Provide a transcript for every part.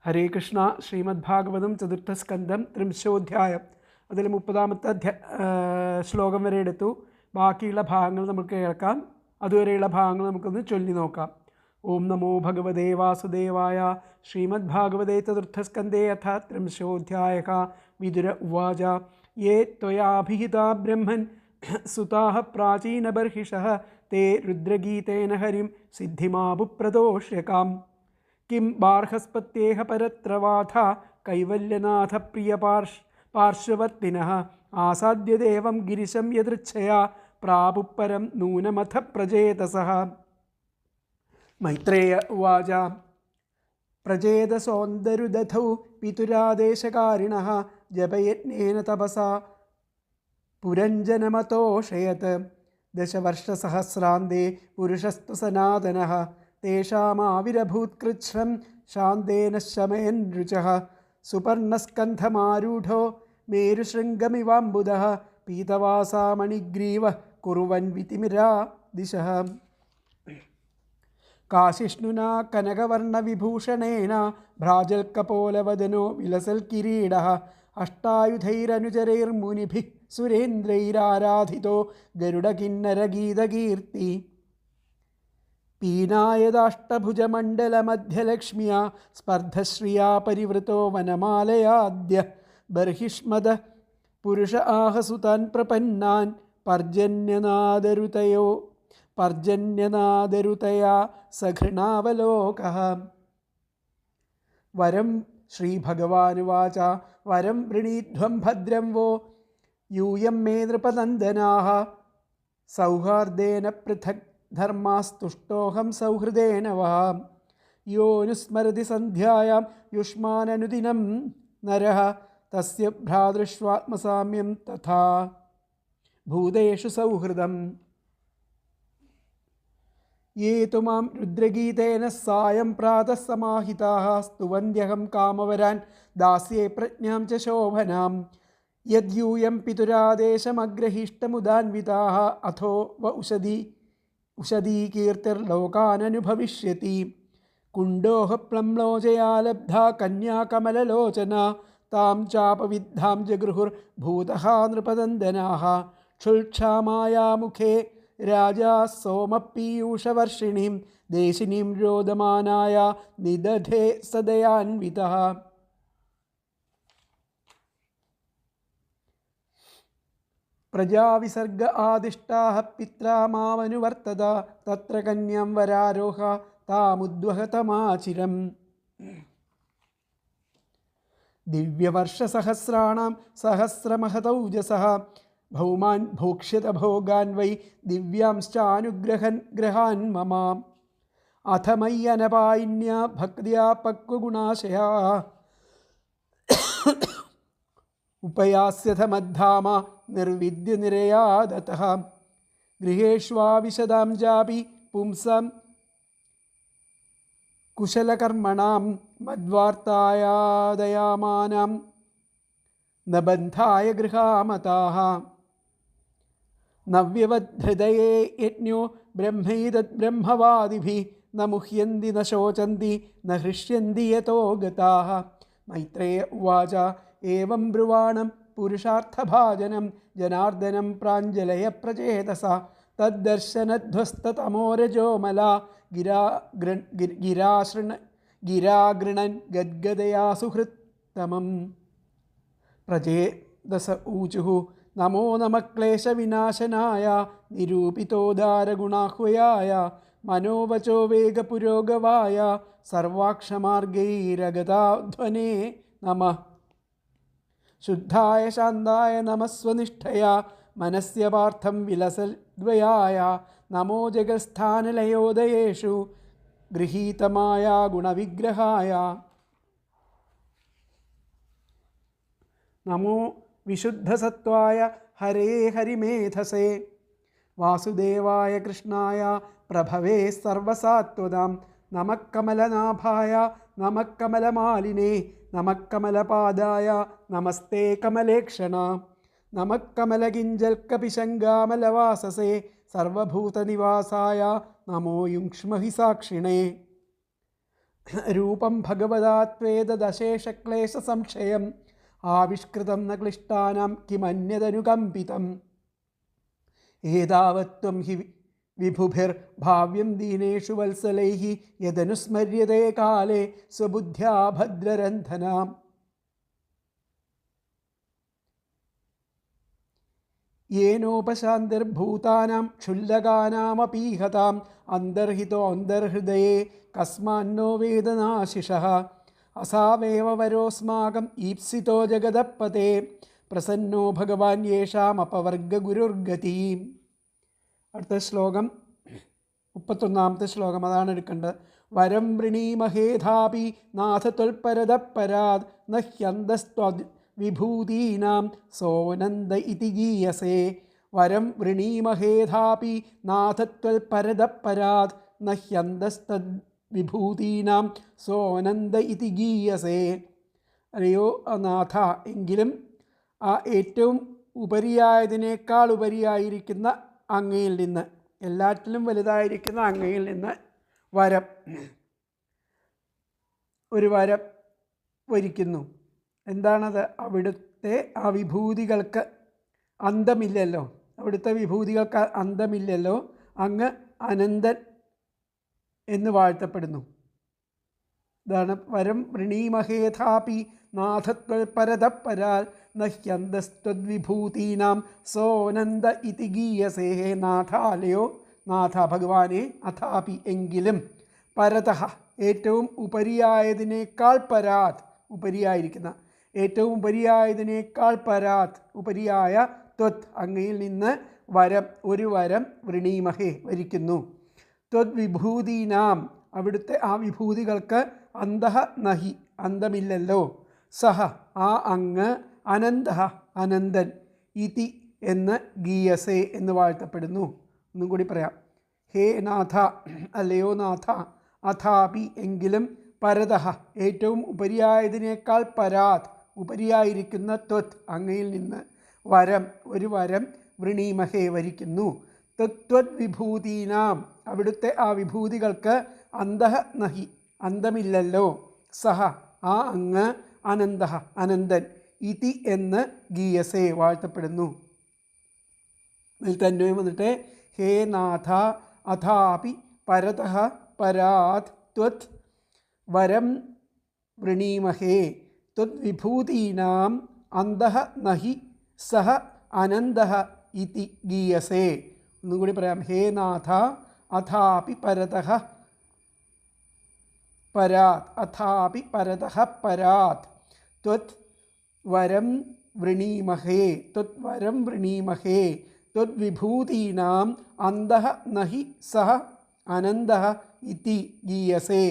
ഹരേ കൃഷ്ണ. ശ്രീമദ്ഭാഗവതം ചതുർത്ഥസ്കന്ധം ത്രിംശോധ്യായം. അതിൽ 30-ാമത്തെ ശ്ലോകം വരെ എടുത്തു. ബാക്കിയുള്ള ഭാഗങ്ങൾ നമുക്ക് കേൾക്കാം. അതുവരെയുള്ള ഭാഗങ്ങൾ നമുക്കൊന്ന് ചൊല്ലി നോക്കാം. ഓം നമോ ഭഗവതേ വാസുദേവായ. ശ്രീമദ്ഭാഗവതേ ചതുർത്ഥസ്കന്ധേ അഥ ത്രിംശോധ്യായഃ. വിദുര ഉവാച. യേ ത്വയാഭിഹിതാ ബ്രഹ്മൻ സുതാഃ പ്രാചീനബർഹിഷഃ തേ രുദ്രഗീതേന ഹരിം സിദ്ധിമാപുപ്രദോഷ്യകാം. കിം ബാർഹസ്പത്യേഹ പരത്രവാഥ കൈവല്യനാഥ പ്രിയ പാർശ്വവർത്തിനഃ ആസാദ്യദേവം ഗിരിശം യദൃച്ഛയാ പ്രാപുപരം നൂനമഥ പ്രചേതസഃ. മൈത്രേയ ഉവാച. പ്രചേതസോന്ദരുദധൗ പിതുരാദേശകാരിണഃ ജപയജ്ഞേന തപസാ പുരഞ്ജനമതോഷയത്. ദശവർഷസഹസ്രാന്തേ പുരുഷസ്തു സനാതനഃ തേഷാമാവിരഭൂത്കൃച്ഛ്രം ശാന്തേന ശമയൻ രുചഃ. സുപർണസ്കന്ധമാരൂഢോ മേരുശൃംഗമിവാംബുദഃ പീതവാസാമണിഗ്രീവഃ കുറുവൻ വിതിമിരാ ദിശഃ. കാശിഷ്ണുനാ കനകവർണവിഭൂഷണേന ഭ്രാജൽകപോലവദനോ വിലസൽകിരീടഃ. അഷ്ടായുധൈരനുചരൈർമുനിഭിः സുരേന്ദ്രൈരാരാധിതോ ഗരുഡകിന്നരഗീതകീർത്തി. പീനായദാഷ്ടഭുജമണ്ഡലമധ്യലക്ഷ്മ്യാ സ്പർദ്ധശ്രിയാ പരിവൃതോ വനമാലയാദ്യ. ബർഹിഷ്മദ പുരുഷ ആഹസുതാൻ പ്രപന്നാൻ പർജന്യനാദരുതയാ സഘൃണാവലോകഃ. വരം ശ്രീഭഗവാനുവാച. വരം വൃണീധ്വം ഭദ്രം വോ യൂയം മേ നൃപനന്ദനാഃ. സൗഹാർദ്ദേന പൃഥക് ധർമാസ്തുഷ്ടോഹം സൗഹൃദേന വഹ. യോനുസ്മരതി സന്ധ്യായാം യുഷ്മാനനുദിനം നരഃ തസ്യ ഭ്രാതൃഷ്വാത്മസാമ്യം തഥാ ഭൂതേഷു സൗഹൃദം. യേ തു മാം രുദ്രഗീതേന സായം പ്രാതഃ സമാഹിതാഃ സ്തുവന്ത്യഹം കാമവരാൻ ദാസ്യേ പ്രജ്ഞാം ച ശോഭനാം. യദ്യൂയം പിതുരാദേശമഗ്രഹീഷ്ടമുദാന്വിതാഃ അഥോ വ ഉഷതീകീർത്തിർലോകാനനുഭവിഷ്യതി. കുണ്ടോഃ പ്ലംലോചയാ ലബ്ധാ കന്യാകമലലോചന താം ചാപവിദ്ധാം ജഗൃഹുർഭൂതഃ നൃപനന്ദനാഃ. ക്ഷുൽക്ഷാമായാമുഖേ രാജാ സോമപീയൂഷവർഷിണീം ദേശിനീം രോദമാനായ നിദധേ സദയാന്വിതഃ. പ്രജാവിസർഗ ആദിഷ്ടാഃ പിത്രാ മാമനുവർത്തത തത്ര കന്യാം വരാരോഹ താമുദ്വഹതമാചിരം. ദിവ്യവർഷസഹസ്രാണാം സഹസ്രമഹതൗജസഃ ഭൗമാൻ ഭോക്ഷ്യത ഭോഗാൻ വൈ ദിവ്യാംശ്ചാനുഗ്രഹാൻ മമ. അഥ മയ്യനപായിന്യാ ഭക്ത്യാ പക്വഗുണാശയാ ഉപയാസ്യഥ മദ്ധാമ നിർവിദ്യ നിരയാദതഃ. ഗൃഹേഷ്വാവിശദാം ജാപി പുംസാം കുശലകർമ്മണാം മദ്വാർത്തായാദയാമാനാം ന ബന്ധായ ഗൃഹാമതാഃ. നവ്യവദ്ധൃതയേ യജ്ഞോ ബ്രഹ്മൈതദ്ബ്രഹ്മവാദിഭിः ന മുഹ്യന്തി ന ശോചന്തി ന ഹൃഷ്യന്തി യതോ ഗതാഃ. മൈത്രേയ ഉവാച. ഏവം ബ്രുവാണം പുരുഷാർത്ഥഭാജനം ജനാർദ്ദനം പ്രാഞ്ജലയ പ്രചേതസ. തദ്ദർശനധ്വസ്തതമോരജോമല ഗിരാഗൃണൻ ഗദ്ഗദയാ സുഹൃത്തമം. പ്രചേതസ ഊചുഃ. നമോ നമഃ ക്ലേശവിനാശനായ നിരൂപിതോദാരഗുണാഹ്വയായ മനോവചോ വേഗപുരോഗവായ സർവാക്ഷമാർഗൈരഗതാധ്വനേ നമഃ. ശുദ്ധായ ശാന്തായ നമസ്വനിഷ്ഠയാ മനസ്യ പാർത്ഥം വിലസദ്വയായ നമോ ജഗത്സ്ഥാനലയോദയേഷു ഗൃഹീതമായ ഗുണവിഗ്രഹായ. നമോ വിശുദ്ധസത്വായ ഹരേ ഹരിമേധസേ വാസുദേവായ കൃഷ്ണായ പ്രഭവേ സർവസാത്വതാം. നമഃ കമലനാഭായ നമഃ കമലമാലിനേ നമഃ കമലപാദായ നമസ്തേ കമലേക്ഷണ. നമഃ കമലകിഞ്ചൽക്കപിശങ്കാമലവാസസേ സർവഭൂതനിവാസായ നമോ യുങ്ക്ഷ്മഹി സാക്ഷിണേ. രൂപം ഭഗവതാത്വേതദശേഷക്ലേശ സംശയം ആവിഷ്കൃതം ന ക്ലിഷ്ടാനാം കിമന്യതനുകമ്പിതം ഏതാവത്വം ഹി വിഭുഭിർ ഭാവ്യം ദീനേഷു വത്സലൈഃ യദനുസ്മര്യതേ കാലേ സ്വബുദ്ധ്യാ ഭദ്രരന്ധനാം. യേനോപശാന്തിർഭൂതാനാം ക്ഷുല്ലകാനാമപീഹതാം അന്തർഹിതോऽന്തർഹൃദയേ കസ്മാന്നോ വേദനാശിഷഃ അസാവേവ വരോസ്മാകം ഈപ്സിതോ ജഗദപ്പതേ പ്രസന്നോ ഭഗവാൻ യേഷാമപവർഗഗുരുർഗതീം. അടുത്ത ശ്ലോകം 31-ാമത്തെ ശ്ലോകം, അതാണ് എടുക്കേണ്ടത്. വരം വൃണീമഹേധാപി നാഥ ത്വൽപരദപരാദ് നഹ്യന്തസ്ത്വദ് വിഭൂതീനാം സോനന്ദ ഇതി ഗീയസേ. വരം വൃണീമഹേധാപി നാഥ ത്വൽപരദപരാദ് നഹ്യന്തസ്തദ് വിഭൂതീനാം സോനന്ദ ഇതി ഗീയസേ. അല്ലയോ നാഥ, എങ്കിലും ആ ഏറ്റവും ഉപരിയായതിനേക്കാൾ ഉപരിയായിരിക്കുന്ന അങ്ങയിൽ നിന്ന്, എല്ലാറ്റിലും വലുതായിരിക്കുന്ന അങ്ങയിൽ നിന്ന് വരം, ഒരു വരം വരിക്കുന്നു. എന്താണത്? അവിടുത്തെ ആ വിഭൂതികൾക്ക് അന്തമില്ലല്ലോ, അവിടുത്തെ വിഭൂതികൾക്ക് അന്തമില്ലല്ലോ. അങ്ങ് അനന്തൻ എന്ന് വാഴ്ത്തപ്പെടുന്നു. ഇതാണ് വരം വൃണീമഹേഥാപി നാഥത്വൽപരദപരാൽ നഹ്യന്തസ്ത്വദ്വിഭൂതീനാം സോനന്ദ ഇതി ഗീയസേ. നാഥ, അല്ലയോ നാഥ ഭഗവാനെ, അഥാപി എങ്കിലും, പരതഃ ഏറ്റവും ഉപരിയായതിനേക്കാൾ പരാത്, ഉപരിയായിരിക്കുന്ന ഏറ്റവും ഉപരിയായതിനേക്കാൾ പരാത് ഉപരിയായ ത്വത് അങ്ങയിൽ നിന്ന് വരം, ഒരു വരം വൃണീമഹേ വരിക്കുന്നു. ത്വത് വിഭൂതീനാം അവിടുത്തെ ആ വിഭൂതികൾക്ക് അന്തഃ നഹി അന്തമില്ലല്ലോ. സഹ ആ അങ്ങ് അനന്തഃ അനന്തൻ, ഇതി എന്ന് ഗീയസേ എന്ന് വാഴ്ത്തപ്പെടുന്നു. ഒന്നും കൂടി പറയാം. ഹേ നാഥ, അല്ലയോ നാഥ, അഥാപി എങ്കിലും, പരതഃ ഏറ്റവും ഉപരിയായതിനേക്കാൾ പരാത് ഉപരിയായിരിക്കുന്ന ത്വത് അങ്ങയിൽ നിന്ന് വരം, ഒരു വരം വൃണീമഹേ വരിക്കുന്നു. തത്വത് വിഭൂതീനാം അവിടുത്തെ ആ വിഭൂതികൾക്ക് അന്തഃ നഹി അന്തമില്ലല്ലോ. സഹ ആ അങ്ങ് അനന്തഃ അനന്തൻ, ഇതി എന്ന് ഗീയസേ വാഴ്ത്തപ്പെടുന്നു. ഇതിൽ തന്നെ വന്നിട്ട് ഹേ നാഥ അഥാപി പരതഃ പരാത് ത്വത് വരം വൃണീമഹേ ത്വത് വിഭൂതീനാം അന്തഃ നഹി സഹ അനന്തഃ ഇതി ഗീയസേ. ഒന്നും കൂടി പറയാം. ഹേ നാഥ അഥാപി പരതഃ പരാത്, അഥാപി പരതഃ പരാത് ത്വത് വരം വൃണീമഹേ ത്വത് വരം വൃണീമഹേ ത്വത് വിഭൂതീനാം അന്തഃ നഹി സഹ അനന്തഃ ഇതി ഗീയസേ.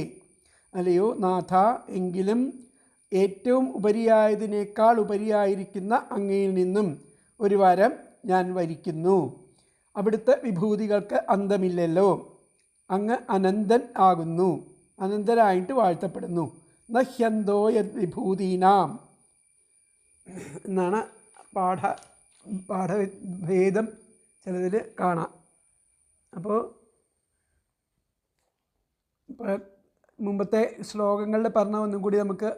അല്ലയോ നാഥ, എങ്കിലും ഏറ്റവും ഉപരിയായതിനേക്കാൾ ഉപരിയായിരിക്കുന്ന അങ്ങയിൽ നിന്നും ഒരു വരം ഞാൻ വരിക്കുന്നു. അവിടുത്തെ വിഭൂതികൾക്ക് അന്തമില്ലല്ലോ. അങ്ങ് അനന്തൻ ആകുന്നു, അനന്തരായിട്ട് വാഴ്ത്തപ്പെടുന്നു. നഹ്യന്തോ യദ് വിഭൂതീനാം എന്നാണ് പാഠഭേദം ചിലതിൽ കാണാം. അപ്പോൾ മുമ്പത്തെ ശ്ലോകങ്ങളിൽ പറഞ്ഞ ഒന്നും കൂടി നമുക്ക്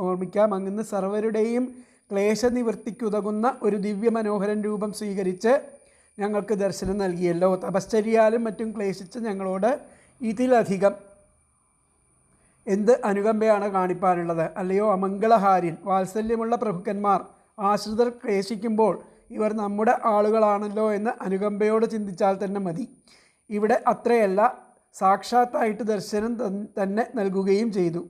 ഓർമ്മിക്കാം. അങ്ങ് സർവരുടെയും ക്ലേശനിവൃത്തിക്കുതകുന്ന ഒരു ദിവ്യമനോഹരൻ രൂപം സ്വീകരിച്ച് ഞങ്ങൾക്ക് ദർശനം നൽകിയല്ലോ. തപശ്ചര്യാലും മറ്റും ക്ലേശിച്ച് ഞങ്ങളോട് ഇതിലധികം എന്ത് അനുകമ്പയാണ് കാണിപ്പാനുള്ളത്? അല്ലയോ അമംഗളഹാര്യൻ, വാത്സല്യമുള്ള പ്രഭുക്കന്മാർ, ആശ്രിതർ ക്ലേശിക്കുമ്പോൾ ഇവർ നമ്മുടെ ആളുകളാണല്ലോ എന്ന് അനുകമ്പയോട് ചിന്തിച്ചാൽ തന്നെ മതി. ഇവിടെ അത്രയല്ല, സാക്ഷാത്തായിട്ട് ദർശനം തന്നെ നൽകുകയും ചെയ്തു.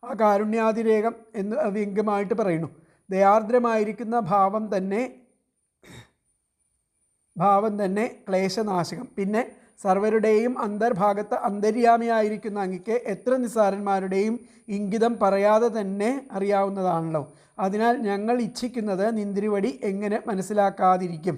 ആ കാരുണ്യാതിരേകം എന്ന് വ്യംഗ്യമായിട്ട് പറയുന്നു. ദയാർദ്രമായിരിക്കുന്ന ഭാവം തന്നെ ക്ലേശനാശകം. പിന്നെ സർവരുടെയും അന്തർഭാഗത്ത് അന്തര്യാമിയായിരിക്കുന്ന അങ്ങയ്ക്ക് എത്ര നിസ്സാരന്മാരുടെയും ഇംഗിതം പറയാതെ തന്നെ അറിയാവുന്നതാണല്ലോ. അതിനാൽ ഞങ്ങൾ ഇച്ഛിക്കുന്നത് നിന്തിരുവടി എങ്ങനെ മനസ്സിലാക്കാതിരിക്കും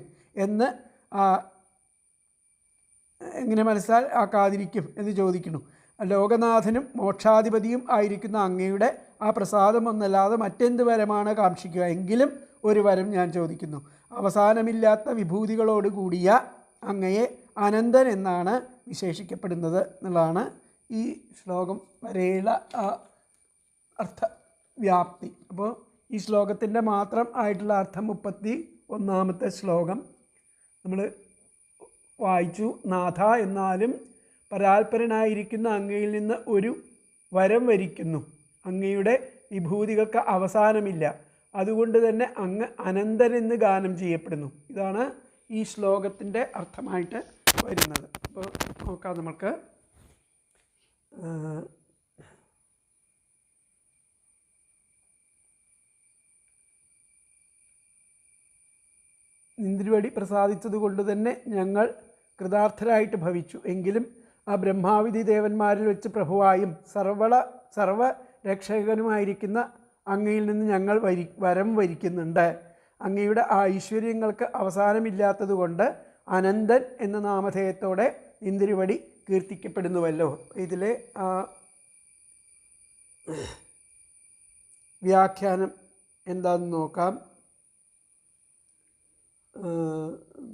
എന്ന് ചോദിക്കുന്നു. ലോകനാഥനും മോക്ഷാധിപതിയും ആയിരിക്കുന്ന അങ്ങയുടെ ആ പ്രസാദം ഒന്നല്ലാതെ മറ്റെന്ത് വരമാണ് കാക്ഷിക്കുക? എങ്കിലും ഒരു വരം ഞാൻ ചോദിക്കുന്നു. അവസാനമില്ലാത്ത വിഭൂതികളോട് കൂടിയ അങ്ങയെ അനന്തൻ എന്നാണ് വിശേഷിക്കപ്പെടുന്നത് എന്നുള്ളതാണ് ഈ ശ്ലോകം വരെയുള്ള അർത്ഥവ്യാപ്തി. അപ്പോൾ ഈ ശ്ലോകത്തിൻ്റെ മാത്രം ആയിട്ടുള്ള അർത്ഥം 31-ാമത്തെ ശ്ലോകം നമ്മൾ വായിച്ചു. നാഥ, എന്നാലും പരാൽപരനായിരിക്കുന്ന അങ്ങയിൽ നിന്ന് ഒരു വരം വരിക്കുന്നു. അങ്ങയുടെ വിഭൂതികൾക്ക് അവസാനമില്ല, അതുകൊണ്ട് തന്നെ അങ്ങ് അനന്തനെന്ന് ഗാനം ചെയ്യപ്പെടുന്നു. ഇതാണ് ഈ ശ്ലോകത്തിൻ്റെ അർത്ഥമായിട്ട് വരുന്നത്. അപ്പോൾ നോക്കാം നമുക്ക്. ഇന്ദ്രവടി പ്രസാദിച്ചത് കൊണ്ട് തന്നെ ഞങ്ങൾ കൃതാർത്ഥരായിട്ട് ഭവിച്ചു. എങ്കിലും ആ ബ്രഹ്മാവിധി ദേവന്മാരിൽ വെച്ച് പ്രഭുവായും സർവരക്ഷകനുമായിരിക്കുന്ന അങ്ങയിൽ നിന്ന് ഞങ്ങൾ വരം വരിക്കുന്നുണ്ട്. അങ്ങയുടെ ആ ഐശ്വര്യങ്ങൾക്ക് അവസാനമില്ലാത്തതുകൊണ്ട് അനന്തൻ എന്ന നാമധേയത്തോടെ ഇന്ദ്രവടി കീർത്തിക്കപ്പെടുന്നുവല്ലോ. ഇതിലെ വ്യാഖ്യാനം എന്താണെന്ന് നോക്കാം.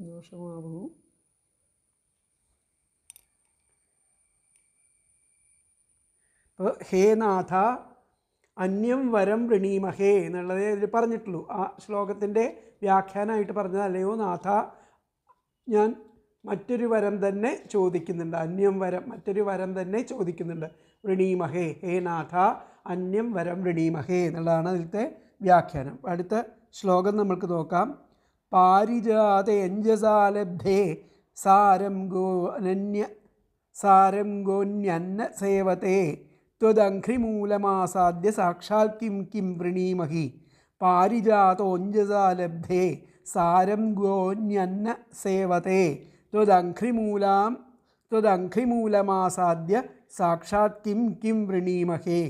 ദോഷമാകുന്നു. അപ്പോൾ ഹേ നാഥ, അന്യം വരം വൃണീമഹേ എന്നുള്ളതേ ഇതിൽ പറഞ്ഞിട്ടുള്ളൂ. ആ ശ്ലോകത്തിൻ്റെ വ്യാഖ്യാനമായിട്ട് പറഞ്ഞത്, അല്ലയോ നാഥ, ഞാൻ മറ്റൊരു വരം തന്നെ ചോദിക്കുന്നുണ്ട്. അന്യം വരം, മറ്റൊരു വരം തന്നെ ചോദിക്കുന്നുണ്ട്. വൃണീമഹേ, ഹേ നാഥ, അന്യം വരം വൃണീമഹേ എന്നുള്ളതാണ് അതിലത്തെ വ്യാഖ്യാനം. അടുത്ത ശ്ലോകം നമുക്ക് നോക്കാം. പാരിജാതയഞ്ജസാലബ്ധേ സാരം ഗോന്യന്ന സേവത്തെ ത്വദംഘ്രിമൂലമാസാദ്യ സാക്ഷാൽ കിം കിം വൃണീമഹി. പാരിജാതോഞ്ജസാലബ്ധേ സാരം ഗോന്യന്ന സേവത്തെ ത്വദംഘ്രിമൂലമാസാദ്യ സാക്ഷാത് കിം കിം വൃണീമഹേ.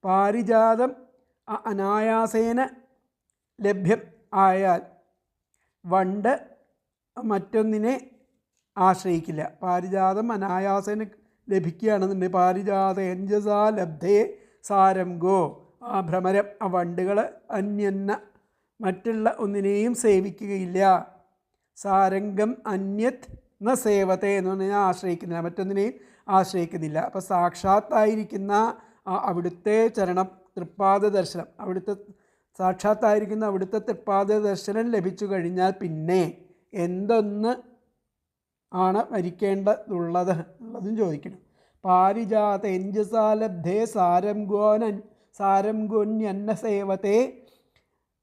പാരിജാതം അനായാസേന ലഭ്യം ആയാൽ വണ്ട് മറ്റൊന്നിനെ ആശ്രയിക്കില്ല. പാരിജാതം അനായാസേന ലഭിക്കുകയാണെന്നുണ്ടെങ്കിൽ പാരിജാതയഞ്ജസാ ലബ്ധേ സാരം ഗോ, ആ ഭ്രമരം, ആ വണ്ടുകൾ അന്യന്ന മറ്റുള്ള ഒന്നിനെയും സേവിക്കുകയില്ല. സാരംഗം അന്യത് ന സേവത്തെ എന്ന് പറഞ്ഞാൽ ആശ്രയിക്കുന്നില്ല, മറ്റൊന്നിനെയും ആശ്രയിക്കുന്നില്ല. അപ്പോൾ സാക്ഷാത്തായിരിക്കുന്ന അവിടുത്തെ ചരണം, തൃപ്പാദ ദർശനം, അവിടുത്തെ സാക്ഷാത്തായിരിക്കുന്ന അവിടുത്തെ തൃപ്പാദ ദർശനം ലഭിച്ചു കഴിഞ്ഞാൽ പിന്നെ എന്തൊന്ന് ആണ് വരിക്കേണ്ടതുള്ളത് എന്നുള്ളതും ചോദിക്കണം. പാരിജാത എഞ്ചസാലബ്ധേ സാരം ഗോന്യന്ന സേവത്തെ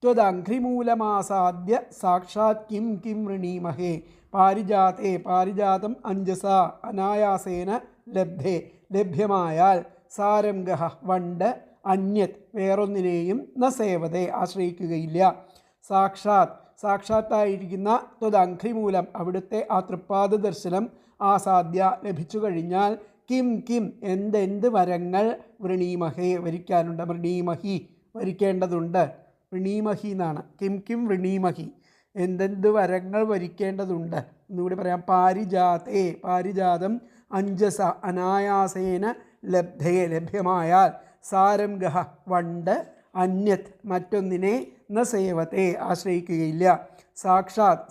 ത്വദംഘ്രിമൂലമാസാദ്യ സാക്ഷാത് കിം കിം വൃണീമഹേ. പാരിജാതേ, പാരിജാതം അഞ്ജസ അനായാസേന ലബ്ധേ ലഭ്യമായാൽ, സാരംഗഃ വണ്ട്, അന്യത് വേറൊന്നിനെയും ന സേവതേ ആശ്രയിക്കുകയില്ല. സാക്ഷാത്തായിരിക്കുന്ന ത്വദംഘ്രിമൂലം അവിടുത്തെ ആ തൃപ്പാദ ദർശനം ആസാദ്യ ലഭിച്ചു കഴിഞ്ഞാൽ കിം കിം എന്തെന്ത് വരങ്ങൾ വൃണീമഹേ വരിക്കാനുണ്ട്. വൃണീമഹി വരിക്കേണ്ടതുണ്ട്. വൃണീമഹി എന്നാണ്. കിം കിം വൃണീമഹി എന്തെന്ത് വരങ്ങൾ വരിക്കേണ്ടതുണ്ട് എന്നുകൂടി പറയാം. പാരിജാതേ, പാരിജാതം അഞ്ജസ അനായാസേന ലബ്ധേ ലഭ്യമായാൽ, സാരംഗഃ വണ്ട്, അന്യത് മറ്റൊന്നിനെ ന സേവത്തെ ആശ്രയിക്കുകയില്ല.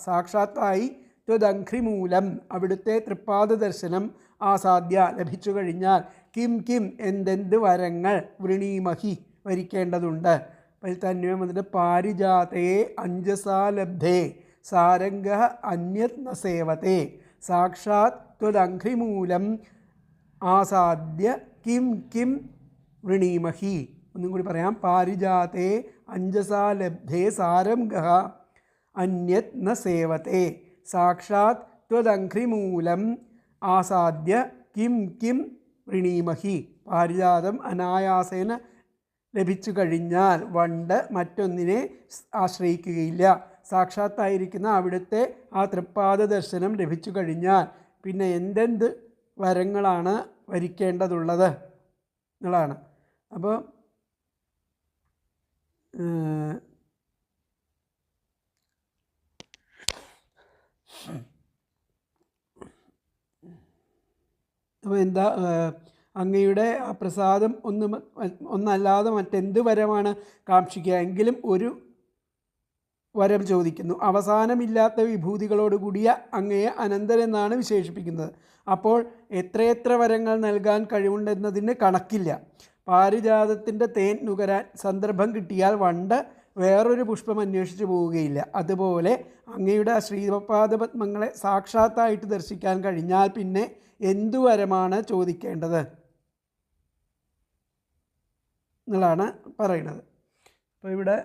സാക്ഷാത്തായി ത്വദംഘ്രിമൂലം അവിടുത്തെ തൃപ്പാദ ദർശനം ആസാദ്യ ലഭിച്ചു കഴിഞ്ഞാൽ കിം കിം എന്തെന്ത് വരങ്ങൾ വൃണീമഹി വരിക്കേണ്ടതുണ്ട്. തന്വയം വന്നിട്ട് പാരിജാതയെ അഞ്ജസാ ലബ്ധേ സാരംഗഃ അന്യത് ന സേവത്തെ സാക്ഷാത് ത്വദംഘ്രിമൂലം ആസാദ്യ കിം കിം വൃണീമഹി. ഒന്നും കൂടി പറയാം. പാരിജാതേ അഞ്ജസാ ലബ്ധേ സാരംഗഃ അന്യത് ന സേവത്തെ സാക്ഷാത് ത്വദംഘ്രിമൂലം ആസാദ്യ കിം കിം വൃണീമഹി. പാരിജാതം അനായാസേന ലഭിച്ചു കഴിഞ്ഞാൽ വണ്ട് മറ്റൊന്നിനെ ആശ്രയിക്കുകയില്ല. സാക്ഷാത്തായിരിക്കുന്ന അവിടുത്തെ ആ തൃപ്പാദ ദർശനം ലഭിച്ചു കഴിഞ്ഞാൽ പിന്നെ എന്തെന്ത് വരങ്ങളാണ് വരിക്കേണ്ടതുള്ളത് എന്നുള്ളതാണ്. അപ്പോൾ എന്താ അങ്ങയുടെ ആ പ്രസാദം ഒന്നല്ലാതെ മറ്റെന്ത് വരമാണ് കാക്ഷിക്കുക. എങ്കിലും വരം ചോദിക്കുന്നു. അവസാനമില്ലാത്ത വിഭൂതികളോടുകൂടിയ അങ്ങയെ അനന്തൻ എന്നാണ് വിശേഷിപ്പിക്കുന്നത്. അപ്പോൾ എത്രയെത്ര വരങ്ങൾ നൽകാൻ കഴിവുണ്ടെന്നതിന് കണക്കില്ല. പാരിജാതത്തിൻ്റെ തേൻ നുകരാൻ സന്ദർഭം കിട്ടിയാൽ വണ്ട് വേറൊരു പുഷ്പം അന്വേഷിച്ച് പോവുകയില്ല. അതുപോലെ അങ്ങയുടെ ആ ശ്രീപാദപത്മങ്ങളെ സാക്ഷാത്തായിട്ട് ദർശിക്കാൻ കഴിഞ്ഞാൽ പിന്നെ എന്തു വരമാണ് ചോദിക്കേണ്ടത് എന്നുള്ളതാണ് പറയുന്നത്. അപ്പോൾ ഇവിടെ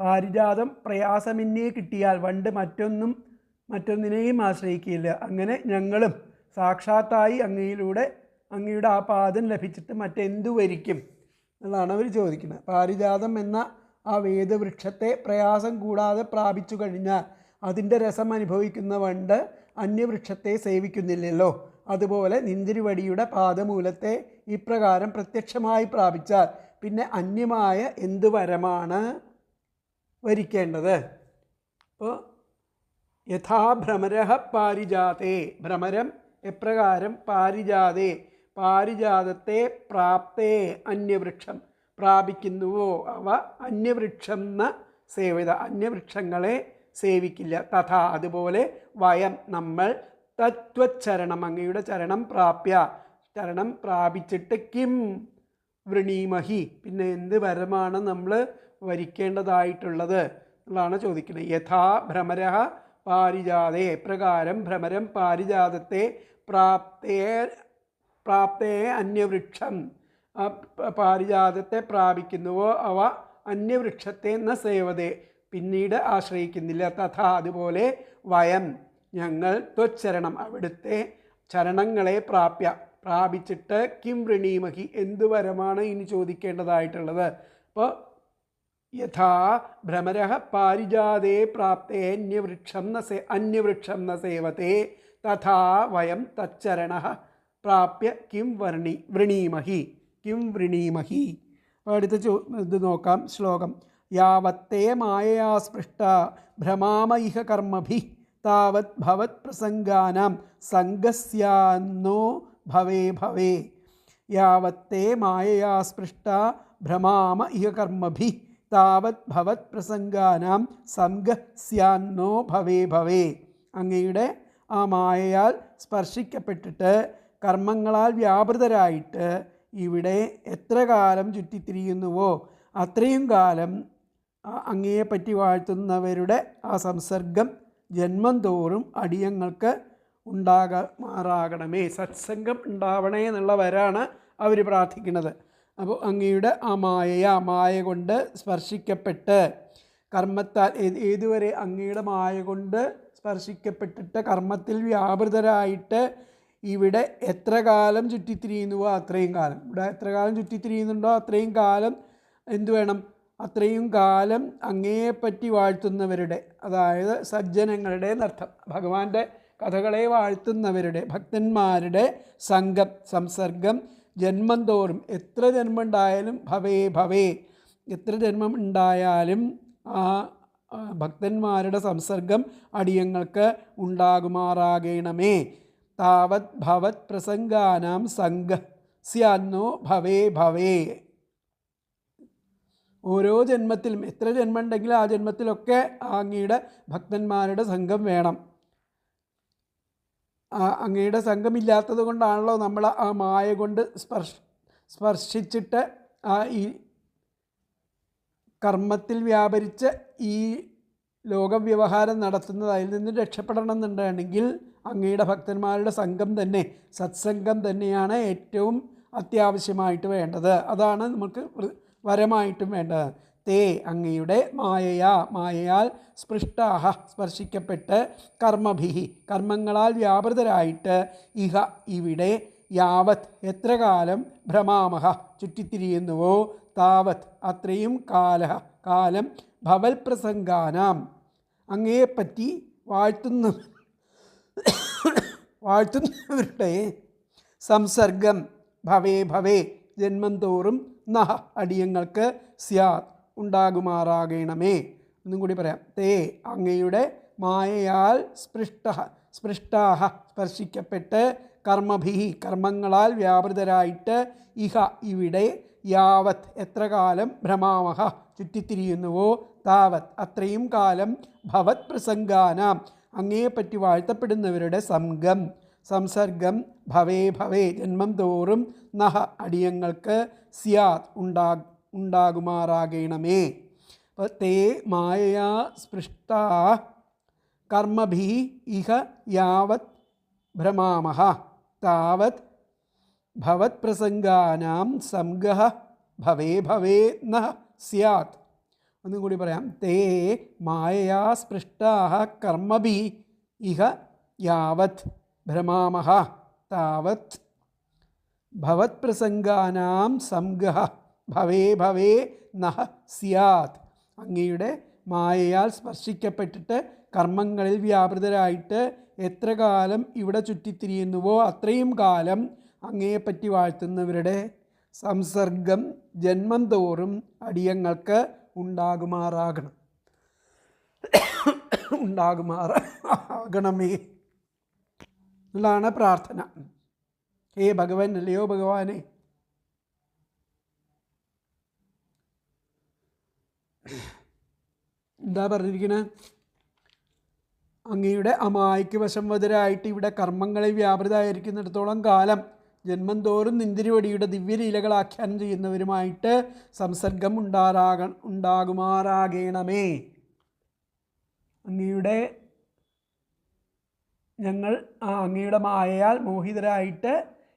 പാരിജാതം പ്രയാസമെന്നേ കിട്ടിയാൽ വണ്ട് മറ്റൊന്നിനെയും ആശ്രയിക്കുകയില്ല. അങ്ങനെ ഞങ്ങളും സാക്ഷാത്തായി അങ്ങയുടെ ആ പാദം ലഭിച്ചിട്ട് മറ്റെന്തു വരിക്കും എന്നുള്ളതാണ് അവർ ചോദിക്കുന്നത്. പാരിജാതം എന്ന ആ വേദവൃക്ഷത്തെ പ്രയാസം കൂടാതെ പ്രാപിച്ചു കഴിഞ്ഞാൽ അതിൻ്റെ രസം അനുഭവിക്കുന്ന വണ്ട് അന്യവൃക്ഷത്തെ സേവിക്കുന്നില്ലല്ലോ. അതുപോലെ നിന്തിരുവടിയുടെ പാദമൂലത്തെ ഇപ്രകാരം പ്രത്യക്ഷമായി പ്രാപിച്ചാൽ പിന്നെ അന്യമായ എന്തു വരമാണ് വരിക്കേണ്ടത്? അപ്പോൾ യഥാഭ്രമര പാരിജാതേ, ഭ്രമരം എപ്രകാരം പാരിജാതേ, പാരിജാതത്തെ പ്രാപ്തേ അന്യവൃക്ഷം പ്രാപിക്കുന്നുവോ അവ അന്യവൃക്ഷം ന സേവിത, അന്യവൃക്ഷങ്ങളെ സേവിക്കില്ല. തഥാ അതുപോലെ വയം നമ്മൾ തത്വച്ചരണം അങ്ങയുടെ ചരണം പ്രാപ്യ, ചരണം പ്രാപിച്ചിട്ട് കിം വൃണീമഹി പിന്നെ എന്ത് വരമാണ് നമ്മൾ വരിക്കേണ്ടതായിട്ടുള്ളത് എന്നുള്ളതാണ് ചോദിക്കുന്നത്. യഥാ ഭ്രമര പാരിജാതേ, എപ്രകാരം ഭ്രമരം പാരിജാതത്തെ പ്രാപ്തേ അന്യവൃക്ഷം പാരിജാതത്തെ പ്രാപിക്കുന്നുവോ അവ അന്യവൃക്ഷത്തെ ന സേവതേ പിന്നീട് ആശ്രയിക്കുന്നില്ല. തഥാ അതുപോലെ വയം ഞങ്ങൾ ത്വച്ചരണം അവിടുത്തെ ചരണങ്ങളെ പ്രാപിച്ചിട്ട് കിം വൃണീമഹി എന്തു വരമാണ് ഇനി ചോദിക്കേണ്ടതായിട്ടുള്ളത്? അപ്പോൾ യഥാ ഭ്രമര പാരിജാതേ പ്രാപ്തേ അന്യവൃക്ഷം ന സേവതേ തഥാ വയം തച്ചരണ പ്രാപ്യ കിം വൃണീമഹി. അപ്പോൾ അടുത്ത ഇത് നോക്കാം. ശ്ലോകം. യാവത്തേ മായയാ സ്പൃഷ്ട ഭ്രമാമ ഇഹ കർമ്മഭി താവത് ഭവത് പ്രസംഗാനാം സംഗസ്യാന്നോ ഭവേ. യാവത്തേ മായയാ സ്പൃഷ്ട ഭ്രമാമ ഇഹ കർമ്മഭി താവത് ഭവത് പ്രസംഗാനാം സംഗസ്യാന്നോ ഭവേ. അങ്ങയുടെ ആ മായയാൽ സ്പർശിക്കപ്പെട്ടിട്ട് കർമ്മങ്ങളാൽ വ്യാപൃതരായിട്ട് ഇവിടെ എത്ര കാലം ചുറ്റിത്തിരിയുന്നുവോ അത്രയും കാലം അങ്ങയെപ്പറ്റി വാഴ്ത്തുന്നവരുടെ ആ സംസർഗം ജന്മം തോറും അടിയങ്ങൾക്ക് ഉണ്ടാകുമാറാകണമേ. സത്സംഗം ഉണ്ടാവണേ എന്നുള്ളവരാണ് അവർ പ്രാർത്ഥിക്കുന്നത്. അപ്പോൾ അങ്ങയുടെ ആ മായ കൊണ്ട് സ്പർശിക്കപ്പെട്ട് കർമ്മത്താൽ ഏതുവരെ അങ്ങയുടെ മായ കൊണ്ട് സ്പർശിക്കപ്പെട്ടിട്ട് കർമ്മത്തിൽ വ്യാപൃതരായിട്ട് ഇവിടെ എത്ര കാലം ചുറ്റിത്തിരിയുന്നുവോ അത്രയും കാലം, ഇവിടെ എത്ര കാലം ചുറ്റിത്തിരിയുന്നുണ്ടോ അത്രയും കാലം എന്തു വേണം? അത്രയും കാലം അങ്ങയെപ്പറ്റി വാഴ്ത്തുന്നവരുടെ, അതായത് സജ്ജനങ്ങളുടെ എന്നർത്ഥം, ഭഗവാന്റെ കഥകളെ വാഴ്ത്തുന്നവരുടെ ഭക്തന്മാരുടെ സംസർഗം ജന്മം തോറും എത്ര ജന്മം ഉണ്ടായാലും ഭവേ എത്ര ജന്മം ഉണ്ടായാലും ആ ഭക്തന്മാരുടെ സംസർഗം അടിയങ്ങൾക്ക് ഉണ്ടാകുമാറാകണമേ. താവത് ഭവത് പ്രസംഗാനാം സംഗസ്യാന്നോ ഭവേ. ഓരോ ജന്മത്തിലും എത്ര ജന്മം ഉണ്ടെങ്കിലും ആ ജന്മത്തിലൊക്കെ അങ്ങയുടെ ഭക്തന്മാരുടെ സംഘം വേണം. അങ്ങയുടെ സംഘമില്ലാത്തത് കൊണ്ടാണല്ലോ നമ്മൾ ആ മായ കൊണ്ട് സ്പർശിച്ചിട്ട് ഈ കർമ്മത്തിൽ വ്യാപരിച്ച് ഈ ലോകവ്യവഹാരം നടത്തുന്നത്. അതിൽ നിന്ന് രക്ഷപ്പെടണം എന്നുണ്ടെങ്കിൽ അങ്ങയുടെ ഭക്തന്മാരുടെ സംഘം തന്നെ, സത്സംഗം തന്നെയാണ് ഏറ്റവും അത്യാവശ്യമായിട്ട് വേണ്ടത്. അതാണ് നമുക്ക് വരമായിട്ടും വേണ്ടത്. തേ അങ്ങയുടെ മായയാൽ സ്പൃഷ്ടാഹ സ്പർശിക്കപ്പെട്ട് കർമ്മഭിഹി കാർമങ്ങളാൽ വ്യാപൃതരായിട്ട് ഇഹ ഇവിടെ യാവത് എത്ര കാലം ഭ്രമാമഹ ചുറ്റിത്തിരിയുന്നുവോ താവത് അത്രയും കാലം ഭവൽ പ്രസംഗാനാം അങ്ങയെപ്പറ്റി വാഴ്ത്തുന്നവരുടെ സംസർഗം ഭവേ ജന്മം തോറും നഹ അടിയങ്ങൾക്ക് സ്യാത് ഉണ്ടാകുമാറാകണമേ. ഒന്നും കൂടി പറയാം. തേ അങ്ങയുടെ മായയാൽ സ്പൃഷ്ടാഹ സ്പർശിക്കപ്പെട്ട് കർമ്മഭി കർമ്മങ്ങളാൽ വ്യാപൃതരായിട്ട് ഇഹ ഇവിടെ യാവത് എത്ര കാലം ഭ്രമാമഹ ചുറ്റിത്തിരിയുന്നുവോ താവത് അത്രയും കാലം ഭവത് പ്രസംഗാനാം അങ്ങയെപ്പറ്റി വാഴ്ത്തപ്പെടുന്നവരുടെ സംസർഗം ഭവേ ഭവേ ജന്മം തോറും നഹ അടിയങ്ങൾക്ക് സ്യാത് ഉണ്ടാകുമാറാകണമേ. അപ്പോൾ തേ മായയാ സ്പൃഷ്ടാ കർമ്മഭി ഇഹ യാവത് ഭ്രമാമഹ താവത് ഭവത് പ്രസംഗാനാം സംഗഃ ഭവേ ഭവേ നഹ സ്യാത്. ഒന്നും കൂടി പറയാം. തേ മായയാ സ്പൃഷ്ടാ കർമ്മഭി ഇഹ യാവത് ഭ്രമാമഹ താവത് ഭവത് പ്രസംഗാനാം സംഗഃ ഭവേ ഭവേ നഹ സ്യാത്. അങ്ങയുടെ മായയാൽ സ്പർശിക്കപ്പെട്ടിട്ട് കർമ്മങ്ങളിൽ വ്യാപൃതരായിട്ട് എത്ര കാലം ഇവിടെ ചുറ്റിത്തിരിയുന്നുവോ അത്രയും കാലം അങ്ങയെപ്പറ്റി വാഴ്ത്തുന്നവരുടെ സംസർഗം ജന്മം തോറും അടിയങ്ങൾക്ക് ഉണ്ടാകുമാറാകണമേ എന്നുള്ളതാണ് പ്രാർത്ഥന. ഹേ ഭഗവൻ, അല്ലയോ ഭഗവാനെ, എന്താ പറഞ്ഞിരിക്കുന്നത്? അങ്ങയുടെ അമായ്ക്ക് വശംവദരായിട്ട് ഇവിടെ കർമ്മങ്ങളിൽ വ്യാപൃതമായിരിക്കുന്നിടത്തോളം കാലം ജന്മം തോറും നിന്തിരിവടിയുടെ ദിവ്യലീലകൾ ആഖ്യാനം ചെയ്യുന്നവരുമായിട്ട് സംസർഗം ഉണ്ടാകുമാറാകണമേ. അങ്ങയുടെ മായയാൽ മോഹിതരായിട്ട്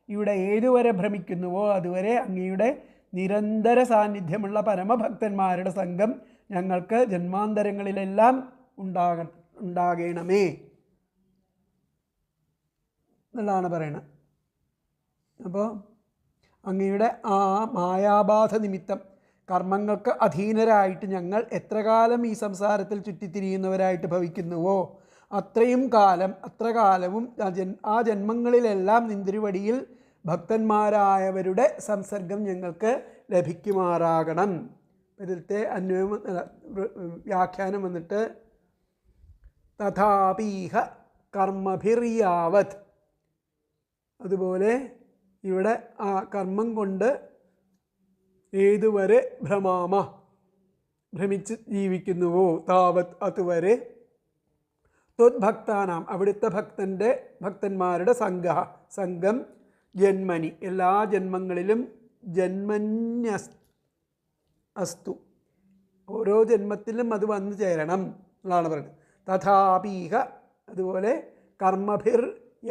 ഇവിടെ ഏതുവരെ ഭ്രമിക്കുന്നുവോ അതുവരെ അങ്ങയുടെ നിരന്തര സാന്നിധ്യമുള്ള പരമഭക്തന്മാരുടെ സംഘം ഞങ്ങൾക്ക് ജന്മാന്തരങ്ങളിലെല്ലാം ഉണ്ടാകണമേ എന്നുള്ളതാണ് പറയണത്. അപ്പോൾ അങ്ങയുടെ ആ മായാബാധ നിമിത്തം കർമ്മങ്ങൾക്ക് അധീനരായിട്ട് ഞങ്ങൾ എത്ര കാലം ഈ സംസാരത്തിൽ ചുറ്റിത്തിരിയുന്നവരായിട്ട് ഭവിക്കുന്നുവോ അത്ര കാലവും ആ ജന്മങ്ങളിലെല്ലാം നിന്തിരുവടിയിൽ ഭക്തന്മാരായവരുടെ സംസർഗം ഞങ്ങൾക്ക് ലഭിക്കുമാറാകണം. ഇതിലത്തെ വ്യാഖ്യാനം വന്നിട്ട് തഥാപീഹ കർമ്മഭിർയാവത്, അതുപോലെ ഇവിടെ ആ കർമ്മം കൊണ്ട് ഏതുവരെ ഭ്രമിച്ച് ജീവിക്കുന്നുവോ താവത് അതുവരെ ത്വദ്ഭക്താനാം അവിടുത്തെ ഭക്തന്മാരുടെ സംഘം ജന്മനി എല്ലാ ജന്മങ്ങളിലും അസ്തു ഓരോ ജന്മത്തിലും അത് വന്നു ചേരണം എന്നാണ് പറയുന്നത്. തഥാപീഹ അതുപോലെ കർമ്മഭിർ